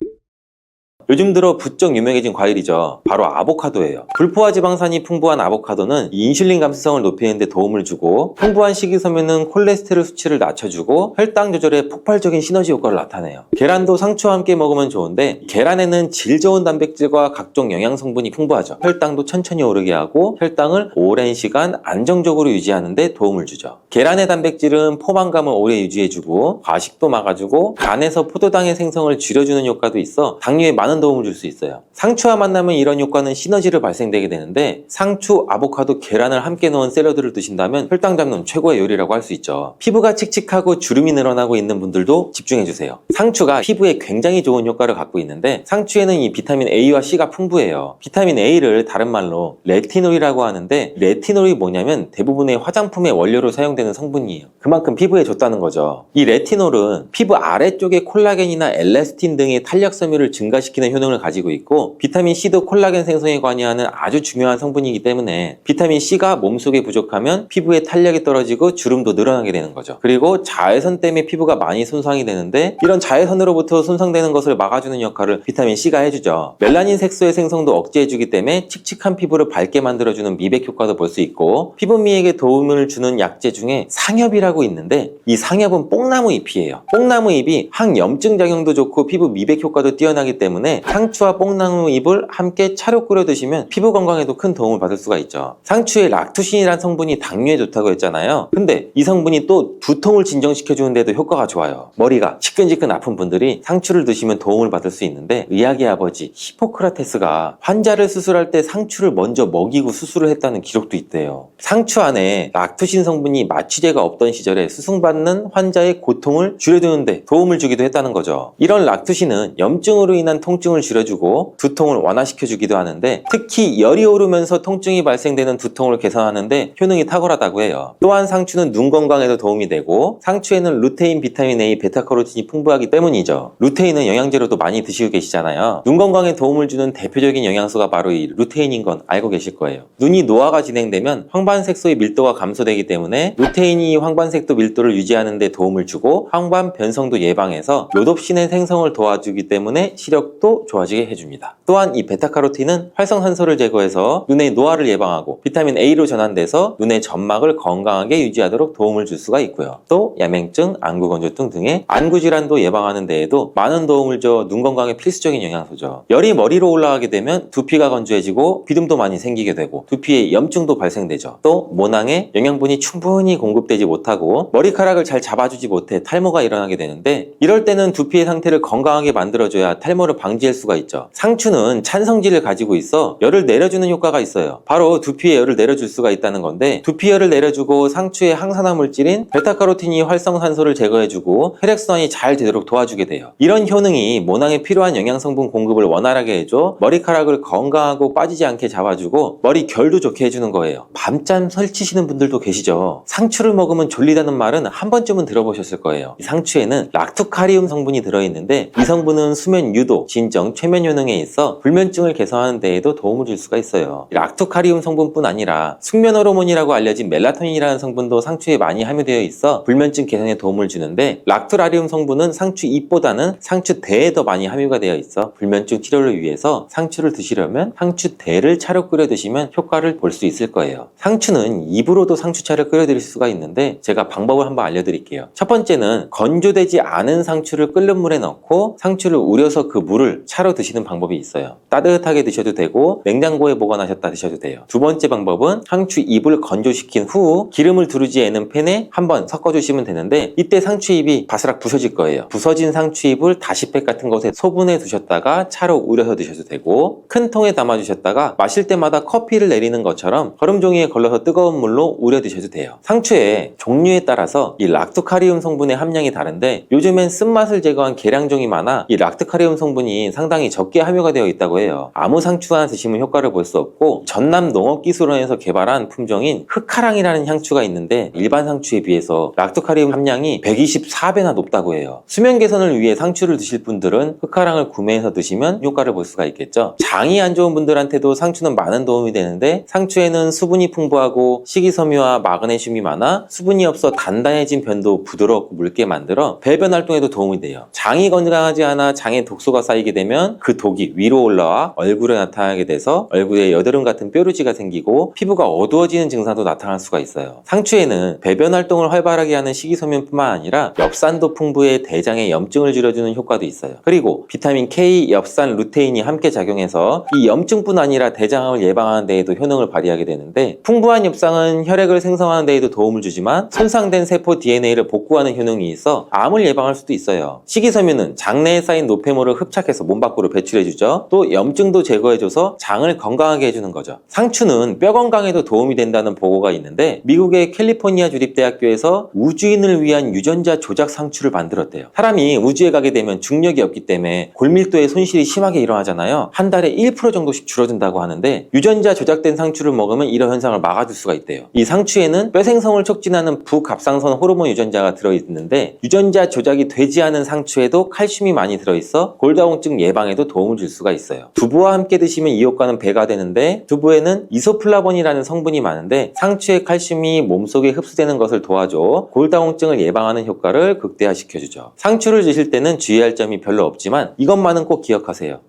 요즘 들어 부쩍 유명해진 과일이죠. 바로 아보카도예요. 불포화 지방산이 풍부한 아보카도는 인슐린 감수성을 높이는 데 도움을 주고 풍부한 식이섬유는 콜레스테롤 수치를 낮춰주고 혈당 조절에 폭발적인 시너지 효과를 나타내요. 계란도 상추와 함께 먹으면 좋은데 계란에는 질 좋은 단백질과 각종 영양 성분이 풍부하죠. 혈당도 천천히 오르게 하고 혈당을 오랜 시간 안정적으로 유지하는 데 도움을 주죠. 계란의 단백질은 포만감을 오래 유지해주고 과식도 막아주고 간에서 포도당의 생성을 줄여주는 효과도 있어 당뇨에 많은 도움을 줄 수 있어요. 상추와 만나면 이런 효과는 시너지로 발생되게 되는데 상추, 아보카도, 계란을 함께 넣은 샐러드를 드신다면 혈당 잡는 최고의 요리라고 할 수 있죠. 피부가 칙칙하고 주름이 늘어나고 있는 분들도 집중해주세요. 상추가 피부에 굉장히 좋은 효과를 갖고 있는데 상추에는 이 비타민 A와 C가 풍부해요. 비타민 A를 다른 말로 레티놀이라고 하는데 레티놀이 뭐냐면 대부분의 화장품의 원료로 사용되는 성분이에요. 그만큼 피부에 좋다는 거죠. 이 레티놀은 피부 아래쪽의 콜라겐이나 엘라스틴 등의 탄력섬유를 증가시키는 효능을 가지고 있고 비타민 C도 콜라겐 생성에 관여하는 아주 중요한 성분이기 때문에 비타민 C가 몸속에 부족하면 피부의 탄력이 떨어지고 주름도 늘어나게 되는 거죠. 그리고 자외선 때문에 피부가 많이 손상이 되는데 이런 자외선으로부터 손상되는 것을 막아주는 역할을 비타민 C가 해주죠. 멜라닌 색소의 생성도 억제해주기 때문에 칙칙한 피부를 밝게 만들어주는 미백 효과도 볼 수 있고 피부 미백에 도움을 주는 약재 중에 상엽이라고 있는데 이 상엽은 뽕나무 잎이에요. 뽕나무 잎이 항염증 작용도 좋고 피부 미백 효과도 뛰어나기 때문에 상추와 뽕나무 잎을 함께 차로 끓여 드시면 피부 건강에도 큰 도움을 받을 수가 있죠. 상추에 락투신이라는 성분이 당뇨에 좋다고 했잖아요. 근데 이 성분이 또 두통을 진정시켜 주는데도 효과가 좋아요. 머리가 지끈지끈 아픈 분들이 상추를 드시면 도움을 받을 수 있는데 의학의 아버지 히포크라테스가 환자를 수술할 때 상추를 먼저 먹이고 수술을 했다는 기록도 있대요. 상추 안에 락투신 성분이 마취제가 없던 시절에 수술받는 환자의 고통을 줄여주는데 도움을 주기도 했다는 거죠. 이런 락투신은 염증으로 인한 통증을 줄여주고 두통을 완화시켜주기도 하는데 특히 열이 오르면서 통증이 발생되는 두통을 개선하는데 효능이 탁월하다고 해요. 또한 상추는 눈 건강에도 도움이 되고 상추에는 루테인, 비타민 A, 베타카로틴이 풍부하기 때문이죠. 루테인은 영양제로도 많이 드시고 계시잖아요. 눈 건강에 도움을 주는 대표적인 영양소가 바로 이 루테인인 건 알고 계실 거예요. 눈이 노화가 진행되면 황반색소의 밀도가 감소되기 때문에 루테인이 황반색소 밀도를 유지하는 데 도움을 주고 황반 변성도 예방해서 로놉신의 생성을 도와주기 때문에 시력도 좋아지게 해줍니다. 또한 이 베타카로틴은 활성산소를 제거해서 눈의 노화를 예방하고 비타민 A로 전환돼서 눈의 점막을 건강하게 유지하도록 도움을 줄 수가 있고요. 또 야맹증, 안구건조증 등의 안구질환도 예방하는 데에도 많은 도움을 줘 눈 건강에 필수적인 영양소죠. 열이 머리로 올라가게 되면 두피가 건조해지고 비듬도 많이 생기게 되고 두피에 염증도 발생되죠. 또 모낭에 영양분이 충분히 공급되지 못하고 머리카락을 잘 잡아주지 못해 탈모가 일어나게 되는데 이럴 때는 두피의 상태를 건강하게 만들어줘야 탈모를 방지 방지할 수가 있죠. 상추는 찬 성질을 가지고 있어 열을 내려주는 효과가 있어요. 바로 두피에 열을 내려줄 수가 있다는 건데, 두피 열을 내려주고 상추의 항산화 물질인 베타카로틴이 활성산소를 제거해주고 혈액순환이 잘 되도록 도와주게 돼요. 이런 효능이 모낭에 필요한 영양성분 공급을 원활하게 해줘 머리카락을 건강하고 빠지지 않게 잡아주고 머리 결도 좋게 해주는 거예요. 밤잠 설치시는 분들도 계시죠. 상추를 먹으면 졸리다는 말은 한 번쯤은 들어보셨을 거예요. 이 상추에는 락토카리움 성분이 들어있는데, 이 성분은 수면 유도, 진정, 최면 효능에 있어 불면증을 개선하는 데에도 도움을 줄 수가 있어요. 락토카리움 성분뿐 아니라 숙면 호르몬이라고 알려진 멜라토닌이라는 성분도 상추에 많이 함유되어 있어 불면증 개선에 도움을 주는데, 락토라리움 성분은 상추 잎보다는 상추대에 더 많이 함유가 되어 있어 불면증 치료를 위해서 상추를 드시려면 상추대를 차로 끓여 드시면 효과를 볼 수 있을 거예요. 상추는 입으로도 상추차를 끓여 드릴 수가 있는데, 제가 방법을 한번 알려드릴게요. 첫 번째는 건조되지 않은 상추를 끓는 물에 넣고 상추를 우려서 그 물을 차로 드시는 방법이 있어요. 따뜻하게 드셔도 되고 냉장고에 보관하셨다 드셔도 돼요. 두 번째 방법은 상추 잎을 건조시킨 후 기름을 두르지 않은 팬에 한번 섞어주시면 되는데, 이때 상추잎이 바스락 부서질 거예요. 부서진 상추잎을 다시팩 같은 곳에 소분해 두셨다가 차로 우려서 드셔도 되고, 큰 통에 담아 주셨다가 마실 때마다 커피를 내리는 것처럼 거름종이에 걸러서 뜨거운 물로 우려 드셔도 돼요. 상추의 종류에 따라서 이 락토카리움 성분의 함량이 다른데, 요즘엔 쓴맛을 제거한 계량종이 많아 이 락토카리움 성분이 상당히 적게 함유가 되어 있다고 해요. 아무 상추 하나 드시면 효과를 볼 수 없고, 전남 농업기술원에서 개발한 품종인 흑하랑이라는 향추가 있는데, 일반 상추에 비해서 락토카리움 함량이 124배나 높다고 해요. 수면 개선을 위해 상추를 드실 분들은 흑하랑을 구매해서 드시면 효과를 볼 수가 있겠죠. 장이 안 좋은 분들한테도 상추는 많은 도움이 되는데, 상추에는 수분이 풍부하고 식이섬유와 마그네슘이 많아 수분이 없어 단단해진 변도 부드럽고 묽게 만들어 배변 활동에도 도움이 돼요. 장이 건강하지 않아 장에 독소가 쌓이게 되면 그 독이 위로 올라와 얼굴에 나타나게 돼서 얼굴에 여드름 같은 뾰루지가 생기고 피부가 어두워지는 증상도 나타날 수가 있어요. 상추에는 배변 활동을 활발하게 하는 식이섬유뿐만 아니라 엽산도 풍부해 대장의 염증을 줄여주는 효과도 있어요. 그리고 비타민 K, 엽산, 루테인이 함께 작용해서 이 염증뿐 아니라 대장암을 예방하는 데에도 효능을 발휘하게 되는데, 풍부한 엽산은 혈액을 생성하는 데에도 도움을 주지만 손상된 세포 DNA를 복구하는 효능이 있어 암을 예방할 수도 있어요. 식이섬유는 장내에 쌓인 노폐물을 흡착해서 몸 밖으로 배출해주죠. 또 염증도 제거해줘서 장을 건강하게 해주는 거죠. 상추는 뼈 건강에도 도움이 된다는 보고가 있는데, 미국의 캘리포니아 주립대학교에서 우주인을 위한 유전자 조작 상추를 만들었대요. 사람이 우주에 가게 되면 중력이 없기 때문에 골밀도의 손실이 심하게 일어나잖아요. 한 달에 1% 정도씩 줄어든다고 하는데, 유전자 조작된 상추를 먹으면 이런 현상을 막아줄 수가 있대요. 이 상추에는 뼈 생성을 촉진하는 부갑상선 호르몬 유전자가 들어있는데, 유전자 조작이 되지 않은 상추에도 칼슘이 많이 들어있어 골다공증 예방에도 도움을 줄 수가 있어요. 두부와 함께 드시면 이 효과는 배가 되는데, 두부에는 이소플라본이라는 성분이 많은데 상추의 칼슘이 몸속에 흡수되는 것을 도와줘 골다공증을 예방하는 효과를 극대화시켜주죠. 상추를 드실 때는 주의할 점이 별로 없지만 이것만은 꼭 기억하세요.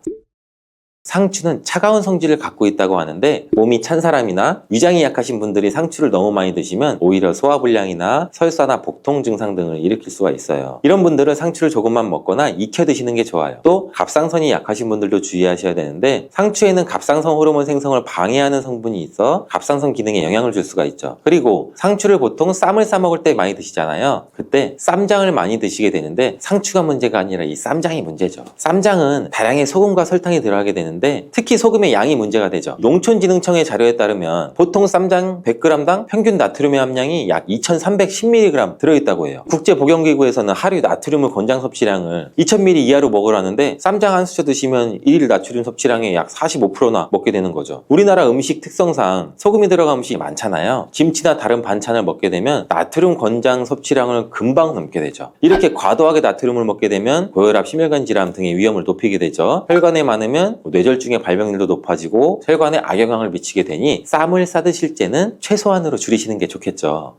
상추는 차가운 성질을 갖고 있다고 하는데, 몸이 찬 사람이나 위장이 약하신 분들이 상추를 너무 많이 드시면 오히려 소화불량이나 설사나 복통 증상 등을 일으킬 수가 있어요. 이런 분들은 상추를 조금만 먹거나 익혀 드시는 게 좋아요. 또 갑상선이 약하신 분들도 주의하셔야 되는데, 상추에는 갑상선 호르몬 생성을 방해하는 성분이 있어 갑상선 기능에 영향을 줄 수가 있죠. 그리고 상추를 보통 쌈을 싸 먹을 때 많이 드시잖아요. 그때 쌈장을 많이 드시게 되는데, 상추가 문제가 아니라 이 쌈장이 문제죠. 쌈장은 다량의 소금과 설탕이 들어가게 되는데, 특히 소금의 양이 문제가 되죠. 농촌진흥청의 자료에 따르면 보통 쌈장 100g당 평균 나트륨의 함량이 약 2310mg 들어있다고 해요. 국제보건기구에서는 하루 나트륨 권장 섭취량을 2000ml 이하로 먹으라는데, 쌈장 한 수저 드시면 1일 나트륨 섭취량의 약 45%나 먹게 되는 거죠. 우리나라 음식 특성상 소금이 들어간 음식이 많잖아요. 김치나 다른 반찬을 먹게 되면 나트륨 권장 섭취량을 금방 넘게 되죠. 이렇게 과도하게 나트륨을 먹게 되면 고혈압, 심혈관 질환 등의 위험을 높이게 되죠. 혈관에 많으면 뇌졸중의 발병률도 높아지고 혈관에 악영향을 미치게 되니 쌈을 싸 드실 때는 최소한으로 줄이시는 게 좋겠죠.